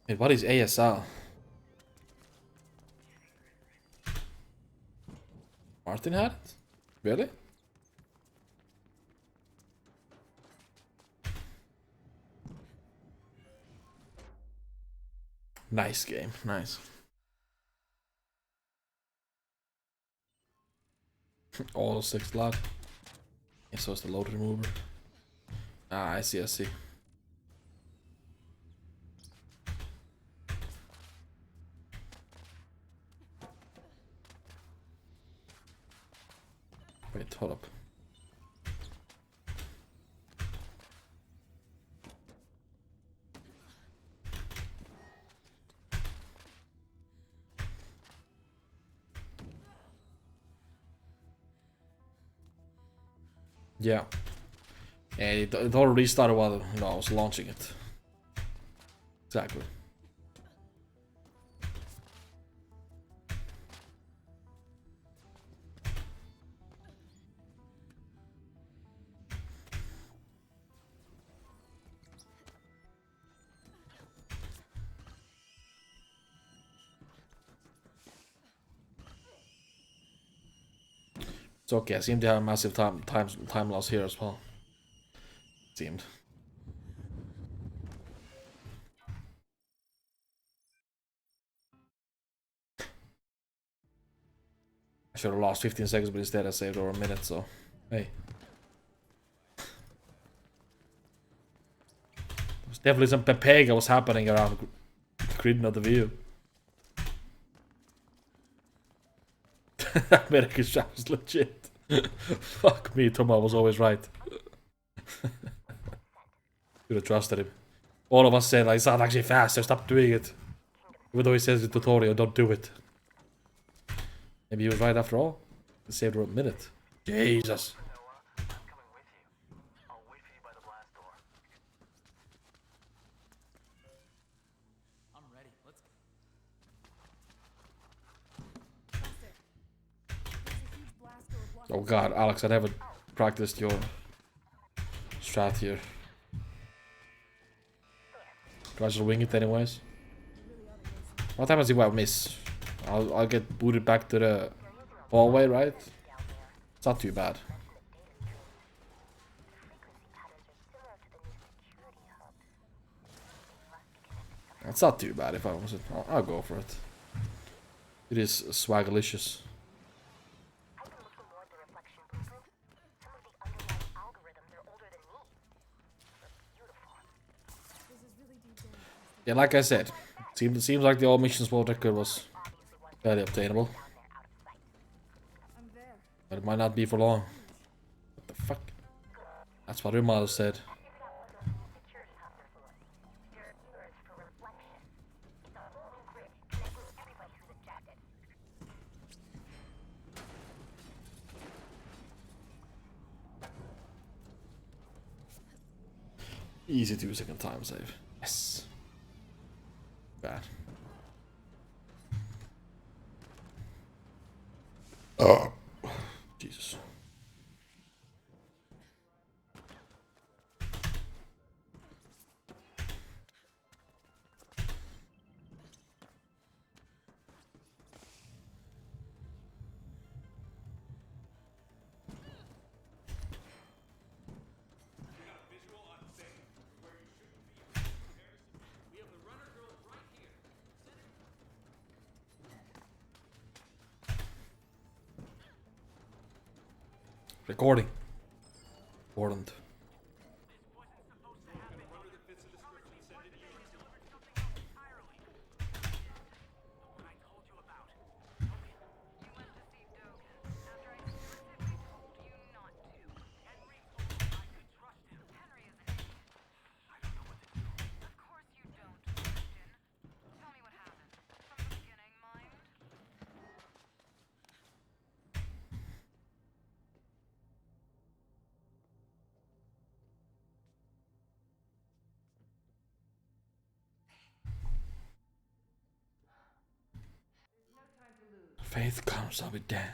Wait, what is ASL? Martin had it? Really? Nice game, nice. All 6 slot. Yeah, so it's the load remover. Ah, I see, I see. Wait, hold up. Yeah. And it already started while I was launching it. Exactly. It's okay. I seem to have a massive time loss here as well. Seemed. I should have lost 15 seconds, but instead I saved over a minute, so hey. There's definitely some Pepega was happening around the grid, not the view. American shot was legit. Fuck me, Toma was always right. Should have trusted him. All of us said, like, it's not actually faster, stop doing it. Even though he says in the tutorial, don't do it. Maybe he was right after all. He saved her a minute. Jesus. I'm coming with you. I'll wait for you by the blast door. I'm ready. Let's go. Faster. There's a huge blast door blocking. Oh god, Alex, I never practiced your strat here. Do I just wing it anyways? What happens if I miss? I'll get booted back to the hallway, right? It's not too bad. It's not too bad if I was it. I'll go for it. It is swagalicious. I've been looking more at the reflection blueprint. Some of the underlying algorithms are older than me. They're beautiful. This is really deep down. Yeah, like I said, seems like the old missions world record was fairly obtainable. I'm there. But it might not be for long. What the fuck? That's what Rimado said. Security hopper fluid. They're mirrors for reflection. It's a whole new grid connecting everybody who's ejected. Easy 2-second time save. Yes. Bad. Oh. Jesus. Recording. Important. Faith comes, I'll be damned.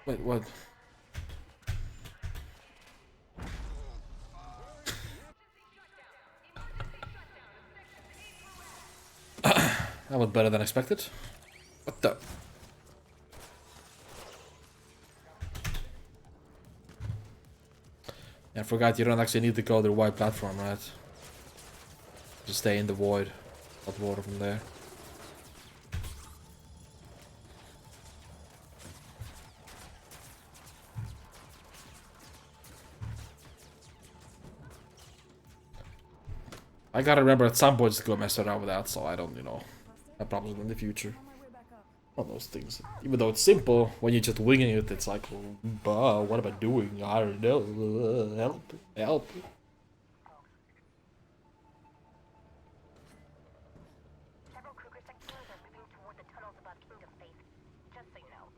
Wait, what? That was better than expected. What the? I forgot you don't actually need to go to the white platform, right? Just stay in the void. Hot water from there. I gotta remember at some point to go mess around with that, so I don't, you know, have problems in the future. On my way back up. All those things. Even though it's simple, when you're just winging it, it's like, bah, what am I doing? I don't know. Help. Help. Several Kruger sections are moving toward the tunnels above Kingdom Faith. Just so you know.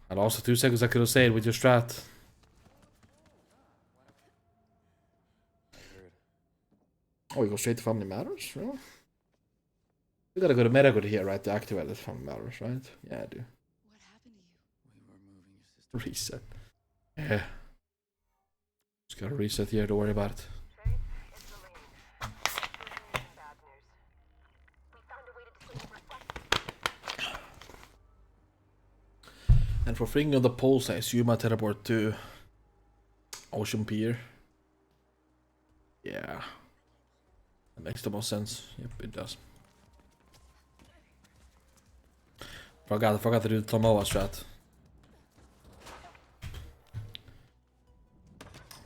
And also 2 seconds I could have saved with your strat. Oh, you go straight to Family Matters? Really? You gotta go to Metagood here, right, to activate the Family Matters, right? Yeah, I do. What happened to you? We were moving your sister. Reset. Yeah. Just gotta reset here, don't worry about it. Faith, it's the lead. Good news and bad news. We found a way to disable reflect. And for freeing of the pulse, I assume I teleport to Ocean Pier. Yeah. That makes the most sense. Yep, it does. I forgot to do the Tomoa strat.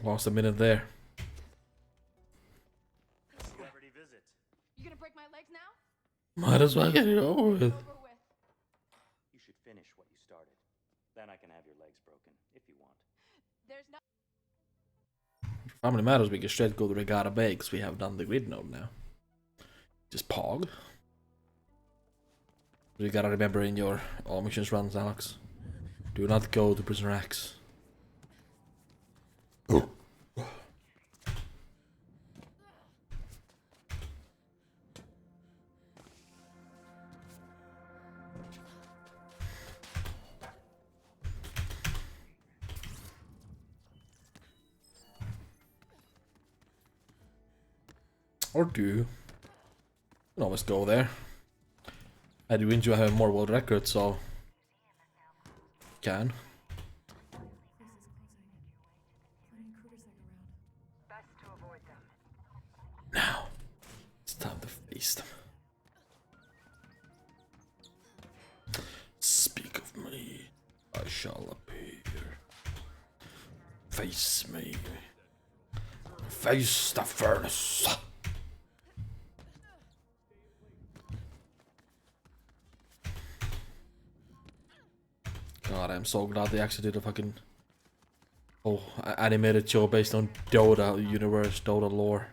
Lost a minute there. Celebrity visit. You gonna break my legs now? Might as well get it over with. Over with. You should finish what you started. Then I can have your legs broken, if you want. There's no. Family Matters, we can straight go to Regatta Bay because we have done the grid node now. Just pog. You gotta remember in your all missions runs, Alex. Do not go to Prisoner X. Or do. You can always go there. I do enjoy having more world records, so can. Place is closing. Letting Krugersec around. Best to avoid them. Now it's time to face them. Speak of me, I shall appear. Face me. Face the furnace. God, I'm so glad they actually did a fucking animated show based on Dota universe, Dota lore.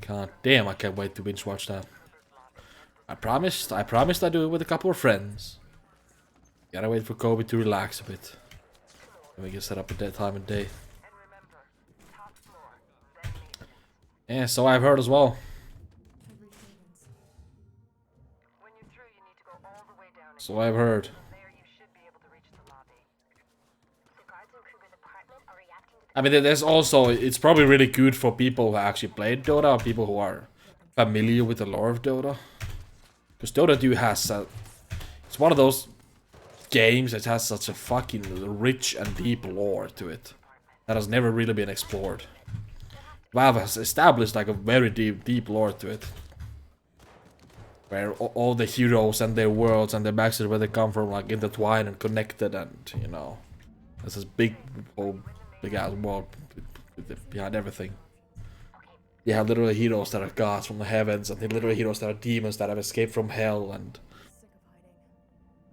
God damn, I can't wait to binge watch that. I promised I'd do it with a couple of friends. Gotta wait for Kobe to relax a bit. Then we can set up a time and day. And remember, top floor, then maintenance. Yeah, so I've heard as well. I've reached maintenance. When you're through, you need to go all the way down. So I've heard. From there, you should be able to reach the lobby. The guards in Kruger's apartment are reacting to the I mean, there's also, it's probably really good for people who actually played Dota, people who are familiar with the lore of Dota. Because Dota 2 has it's one of those games that has such a fucking rich and deep lore to it that has never really been explored. Valve has established like a very deep lore to it, where all the heroes and their worlds and their backstory, where they come from, like intertwined and connected, and you know, there's this big ass world behind everything. You have literally heroes that are gods from the heavens, and then literally heroes that are demons that have escaped from hell, and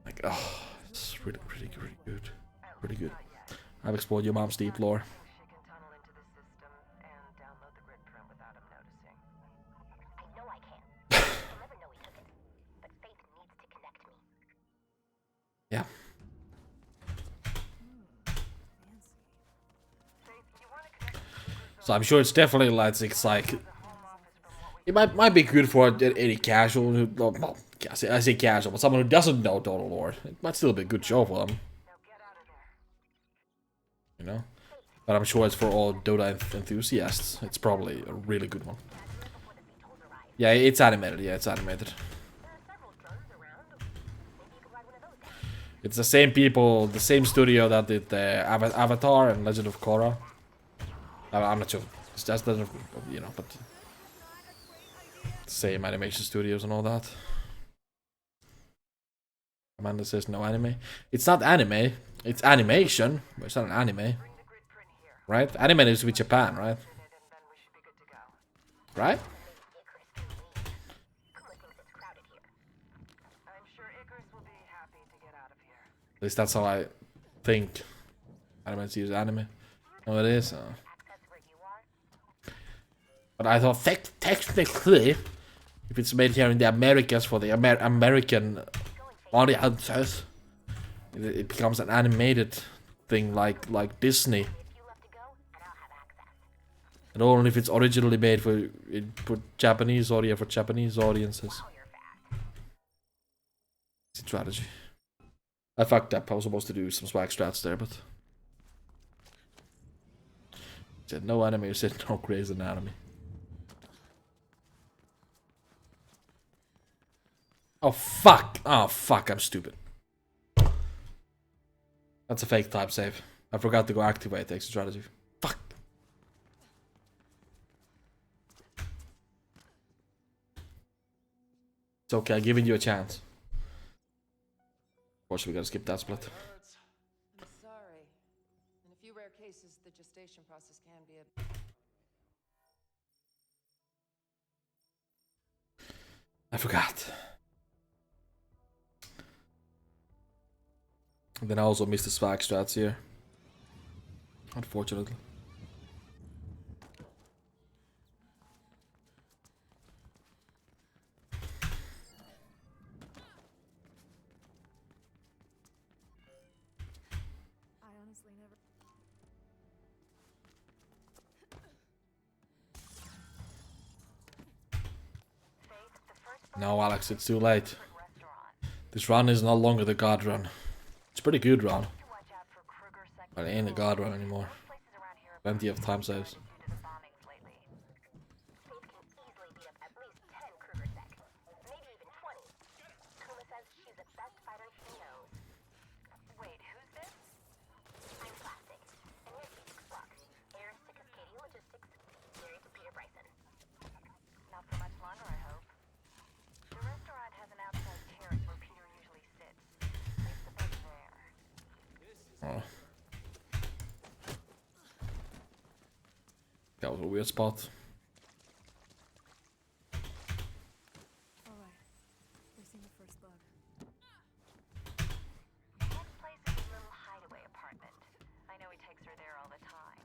Sick of hiding. like, oh, it's really good. Pretty good. I've explored your mom's deep lore. She can tunnel into the system and download the grid print without him noticing. I know I can. He'll never know we took it. But Faith needs to connect me. Yeah. So I'm sure it's definitely like it's like it might be good for any casual who well, I say casual, but someone who doesn't know Total Lord. It might still be a good show for them. You know? But I'm sure it's for all Dota enthusiasts. It's probably a really good one. Yeah, it's animated. Yeah, it's animated. It's the same people, the same studio that did Avatar and Legend of Korra. I'm not sure. It's just Legend of, you know, but same animation studios and all that. Amanda says no anime. It's not anime. It's animation, but it's not an anime. Right? Anime is with Japan, right? Right? At least that's how I think. Anime is anime. No, it is. But I thought technically, if it's made here in the Americas for the American audiences, it becomes an animated thing like Disney. And only if it's originally made for Japanese audience for Japanese audiences. Strategy. I fucked up. I was supposed to do some swag strats there, but said no anime. You said no Grey's Anatomy. Oh fuck! Oh fuck! I'm stupid. That's a fake type save. I forgot to go activate extra strategy. Fuck. It's okay. I'm giving you a chance. Of course, we gotta skip that split. I'm sorry. In a few rare cases, the gestation process can be a... I forgot. And then I also missed the swag strats here. Unfortunately. I honestly never. No, Alex, it's too late. This run is no longer the god run. It's a pretty good run. But it ain't a god run anymore. Plenty of time saves. Oh. That was a weird spot. Alright. We're seeing the first bug. Next place is a little hideaway apartment. I know he takes her there all the time.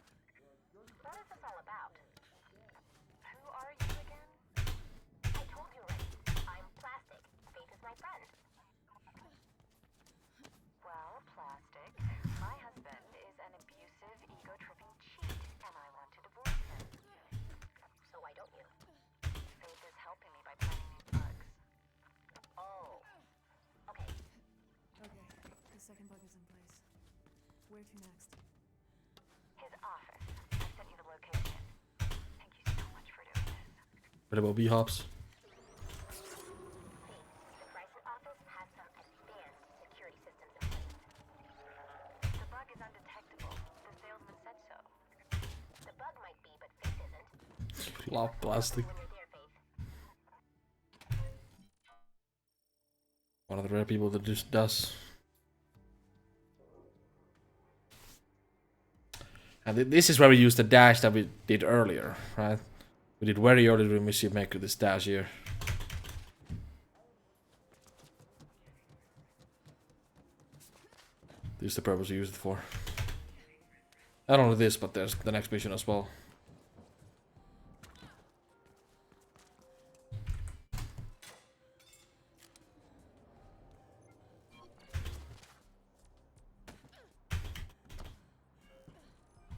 What is this all about? Who are you again? I told you already. I'm plastic. Faith is my friend. Well, Plastic, my husband is an abusive, ego-tripping cheat, and I want to divorce him. So why don't you? Faith is helping me by planning these bugs. Oh. Okay. Okay. The second bug is in place. Where to next? His office. I sent you the location. Thank you so much for doing this. What about B-hops? The Bryson office has some advanced security systems in place. The bug is undetectable. The salesman said so. The bug might be, but Faith isn't. Love plastic. When you're there, Faith. One of the rare people that just does. And this is where we use the dash that we did earlier, right? We did very early during Mischief Maker this dash here. This is the purpose we use it for. Not only this, but there's the next mission as well.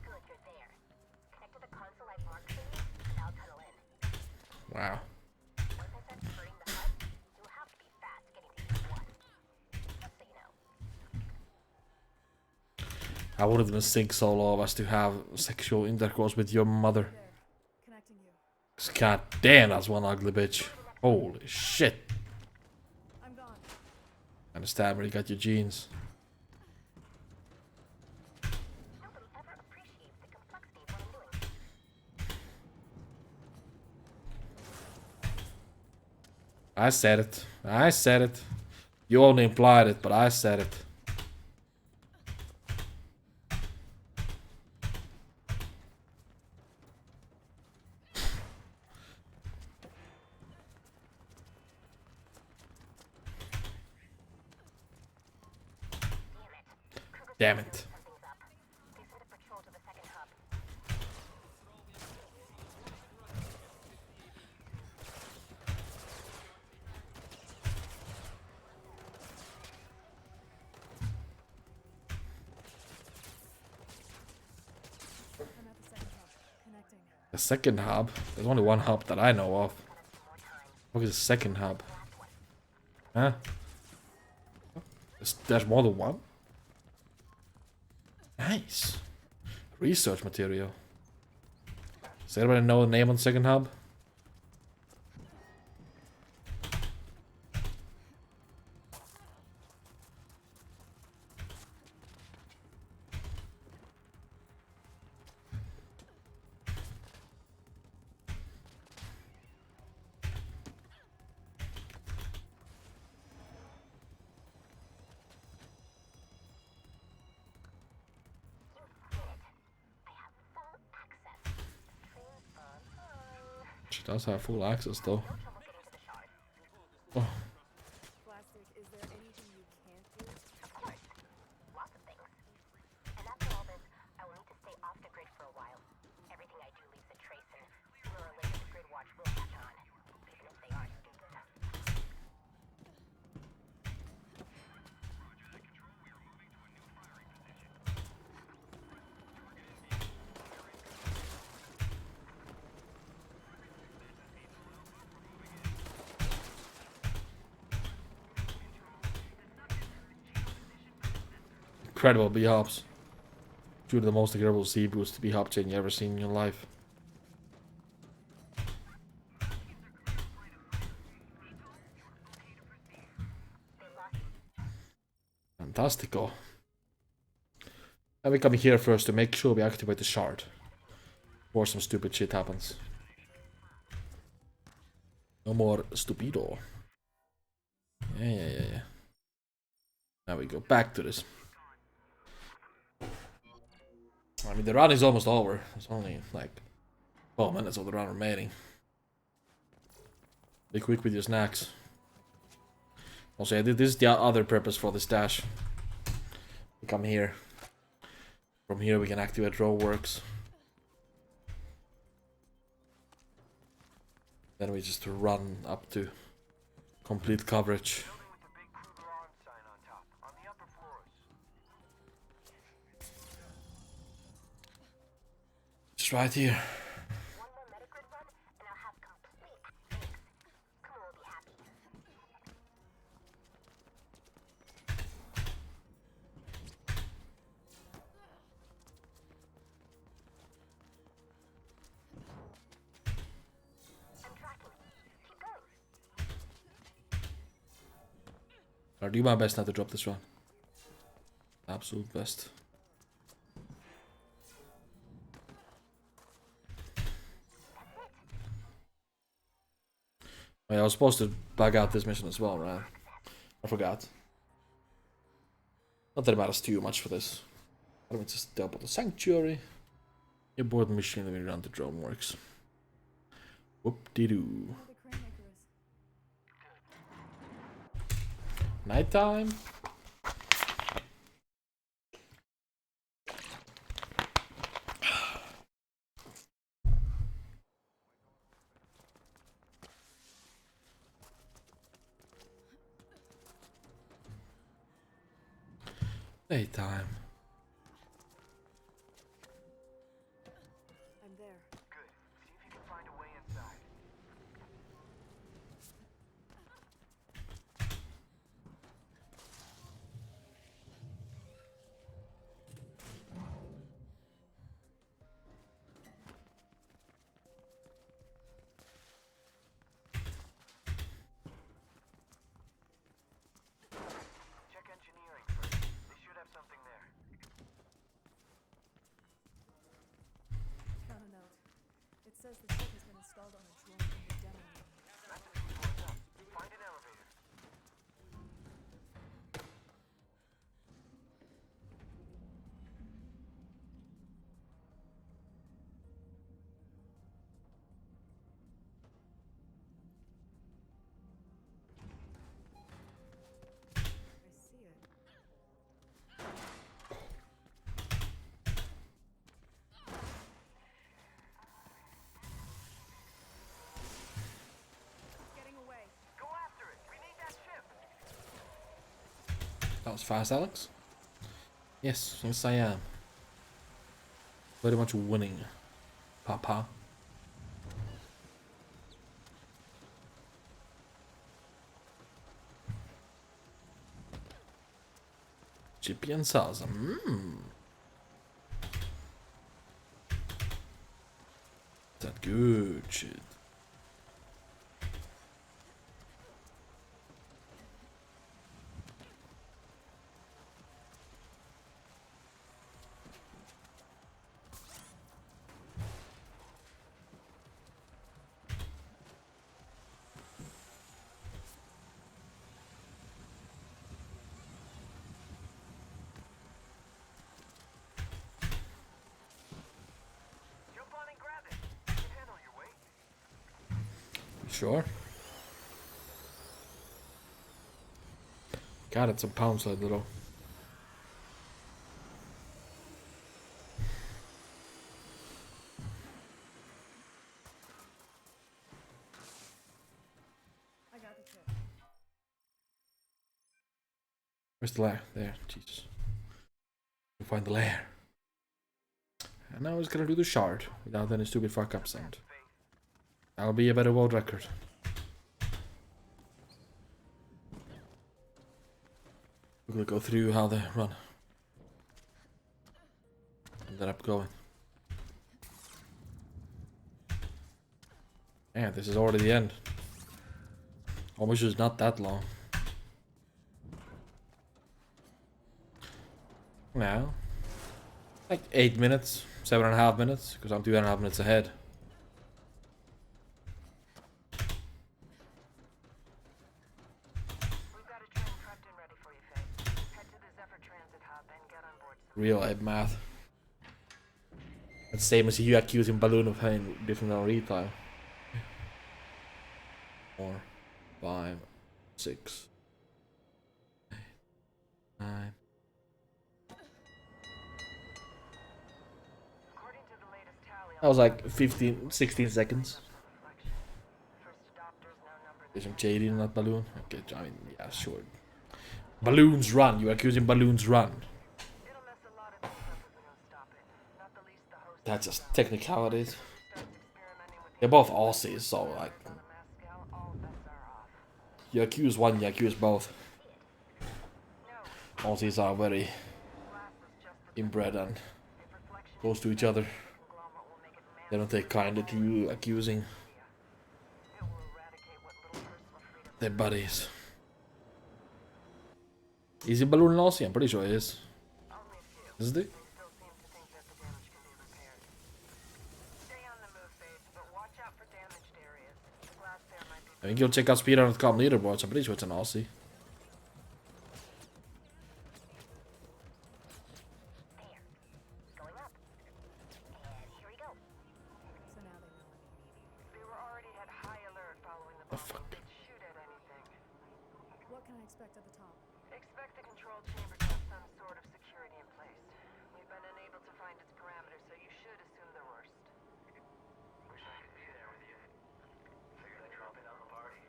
Good, you're there. Connect to the console I've Wow. Once I start converting the hub, you'll have to be fast getting to each one. Just so you know. I wouldn't even think so low as to have sexual intercourse with your mother. There. Connecting you. 'Cause god damn, that's one ugly bitch. Holy shit. I'm gone. Understand where you got your genes. Nobody ever appreciates the complexity of what I'm doing. I said it. I said it. You only implied it, but I said it. Damn it. Something's up. They sent a patrol to the second hub. I'm at the second hub. Connecting. The second hub? There's only one hub that I know of. What is the second hub? Huh? There's more than one? Nice. Research material. Does anybody know the name on the second hub? She does have full access though. Oh, Plastic, is there anything you can't do? Of course. Lots of things. And after all this, I will need to stay off the grid for a while. Everything I do leaves a trace, and sooner or later the grid watch will catch on. Even if they aren't stupid. incredible B-hops. Two of the most incredible C-boost B-hop chain you ever seen in your life. Fantastico. And we come here first to make sure we activate the shard. Or some stupid shit happens. No more stupido. Yeah. Now we go back to this. I mean, the run is almost over. It's only like 12 minutes of the run remaining. Be quick with your snacks. Also, yeah, this is the other purpose for this dash. We come here. From here we can activate row works. Then we just run up to complete coverage. Building with the big Kruger arm sign on top, on the upper floors. Just right here. One more metagrid run, and I'll have complete thanks. Kumo will be happy. I'm tracking. Keep going. I'll do my best not to drop this one. Absolute best. Oh, yeah, I was supposed to bug out this mission as well, right? I forgot. Not that it matters too much for this. Let me just double the sanctuary. Your board mission, let me run the drone works. Whoop-de-doo. Where the crane maker is. Nighttime. Daytime. I'm there. Good. See if you can find a way inside. says the chip has been installed on a drone from the demo room. That's a few floors up. Find an elevator. I see it. It's getting away. Go after it. We need that ship. That was fast, Alex. Yes, yes I am. Very much winning, Papa. Chippy and salsa. That good shit. Jump on and grab it. You can handle your weight. Sure. God, it's a pound sled though. I got the chip. Where's the lair? There, Jesus. We'll find the lair. And now it's gonna do the shard without any stupid fuck ups and that'll be a better world record. We're gonna go through how they run. Ended up going. Yeah, this is already the end. Almost just not that long. Now, like 8 minutes, 7.5 minutes, because I'm 2.5 minutes ahead. We've got a train prepped and ready for you, Faye. Head to the Zephyr Transit hub and get on board soon. Real life math. It's same as you accusing Balloon of having different on retime. 4, 5, 6, 8, 9. According to the latest tally, That was like 15, 16 seconds. reflection. First adopters now number There's some JD in that balloon. Okay, I mean, yeah, sure. Balloons run. You're accusing balloons run. It'll mess a lot of things up if we don't stop it. Not the least the host That's just technicalities. starts experimenting with They're both Aussies, so like, on a mass scale, all bets are off. you accuse one, you accuse both. No, Aussies are very glass is just the inbred and if reflection close to each other. conglomerate will make it They don't take kindly to you accusing it will eradicate what little personal freedom their buddies. Is he balloon Aussie? I'm pretty sure he is. only a few. Isn't he? They still seem to think that the damage can be repaired. Stay on the move, Faith, but watch out for damaged areas. The glass there might be I think you'll check out speedrun.com leaderboards. I'm pretty sure it's an Aussie. There. Going up. And here we go. So now they know I'm here. They were already at high alert following the The bombing. fuck? They'd shoot at anything. What can I expect at the top? Expect the control chamber to have some sort of security in place. We've been unable to find its parameters, so you should assume the worst. Wish I could be there with you. Figured I'd drop in on the party.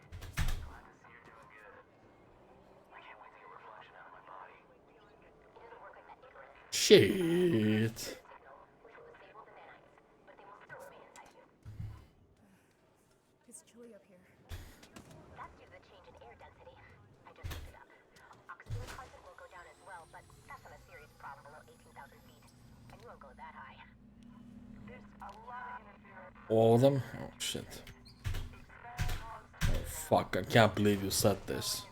Glad to see you're doing good. I can't wait to get reflection out of my body. Shit. It's chilly up here. That's due to the change in air density. I just looked it up. Oxygen content will go down as well, but that's not a serious problem below 18,000 feet. And you won't go that high. There's a lot of interference. All of them? Oh shit. Oh fuck, I can't believe you said this.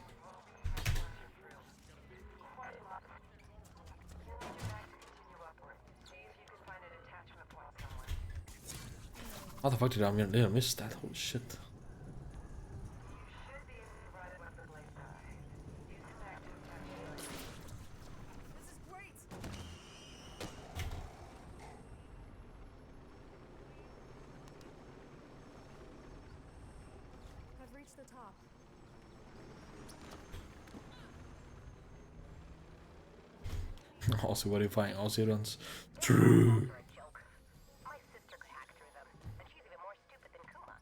Continue upward. See if you can find an attachment point somewhere. How the fuck did I miss that? Holy shit. This is great! I've reached the top. Also, what do you find? Aussie runs. True. For a joke. My sister could hack through them, and she's even more stupid than Kuma.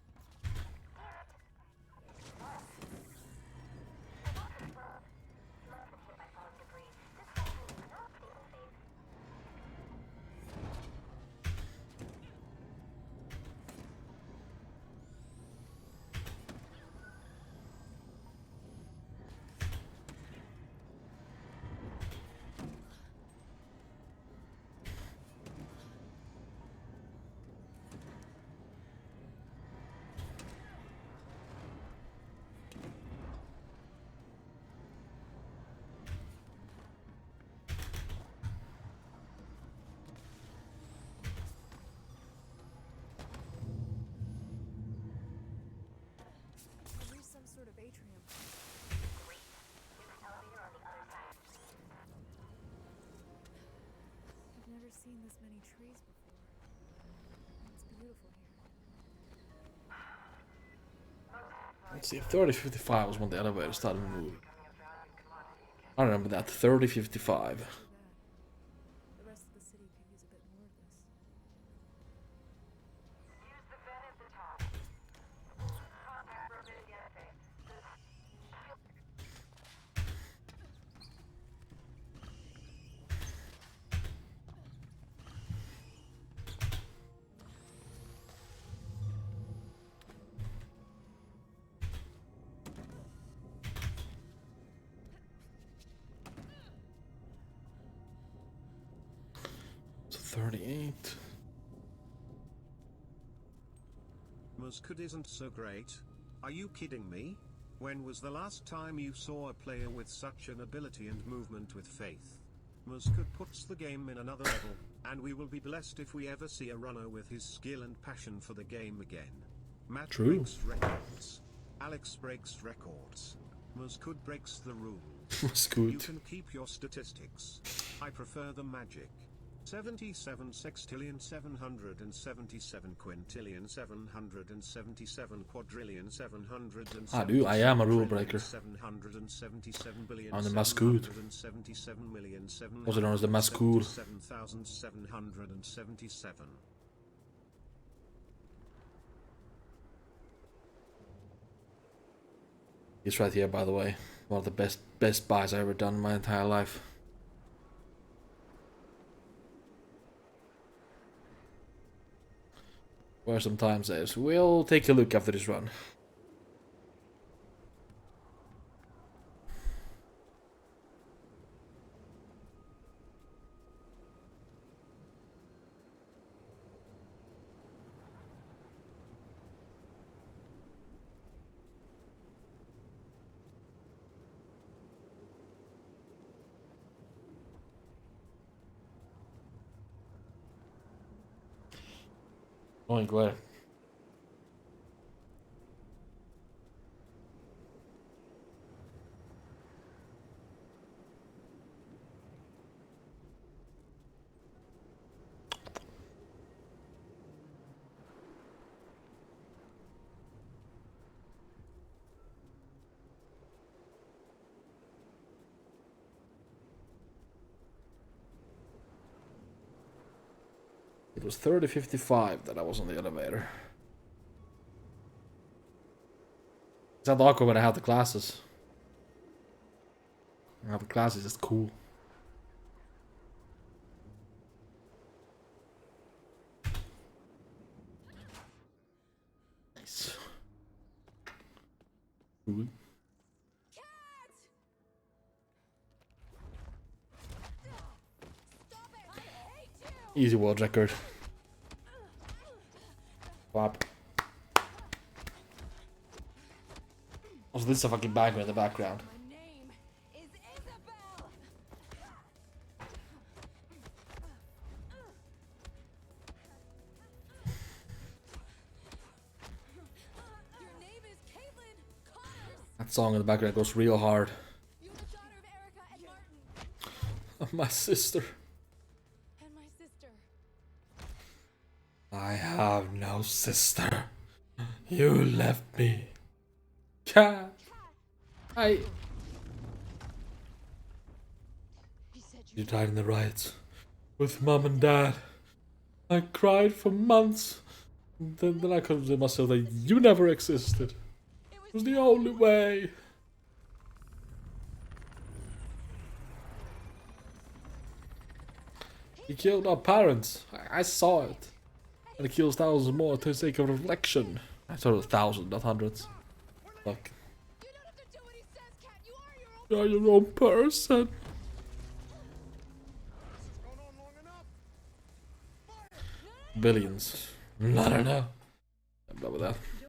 I've reached some sort of atrium. Great. There's an elevator on the other side. I've never seen this many trees before. It's beautiful here. Let's see, 3055 was when the elevator started moving. I remember that, 3055. Too bad. The rest of the city could use a bit more of this. Use the vent at the top. Contact for a minute yet, Faith. So 38. Muskud isn't so great. Are you kidding me? When was the last time you saw a player with such an ability and movement with faith? Muskud puts the game in another level, and we will be blessed if we ever see a runner with his skill and passion for the game again. Matt True. breaks records. Alex breaks records. Muskud breaks the rules. That's You good. can keep your statistics. I prefer the magic. 77 sextillion 777 quintillion 777 quadrillion 777 Ah, dude, I am a rule breaker. 777 billion I'm the Mascoud. 777 million Also known as the Mascoud. 777. He's right here, by the way. One of the best buys I've ever done in my entire life. Where some time saves. We'll take a look after this run. Going glare. It was 30:55 that I was on the elevator. It's not awkward when I have the classes. I have the classes, it's cool. Nice. Cool. Easy world record. Flop. Also, this is a fucking banger in the background. My name is Isabel. That song in the background goes real hard. You're the daughter of Erica and Martin. My sister. And my sister. I have no sister. You left me. Cat. I. He said You died in the riots with mom and dad. I cried for months. Then I convinced myself that you never existed. It was the only way. He killed our parents. I saw it. And he kills thousands more to the sake of reflection. I thought it was thousands, not hundreds. Fuck. You don't have to do what he says, Cat. You are your own. You're your own person. Billions. I don't know. I'm done with that.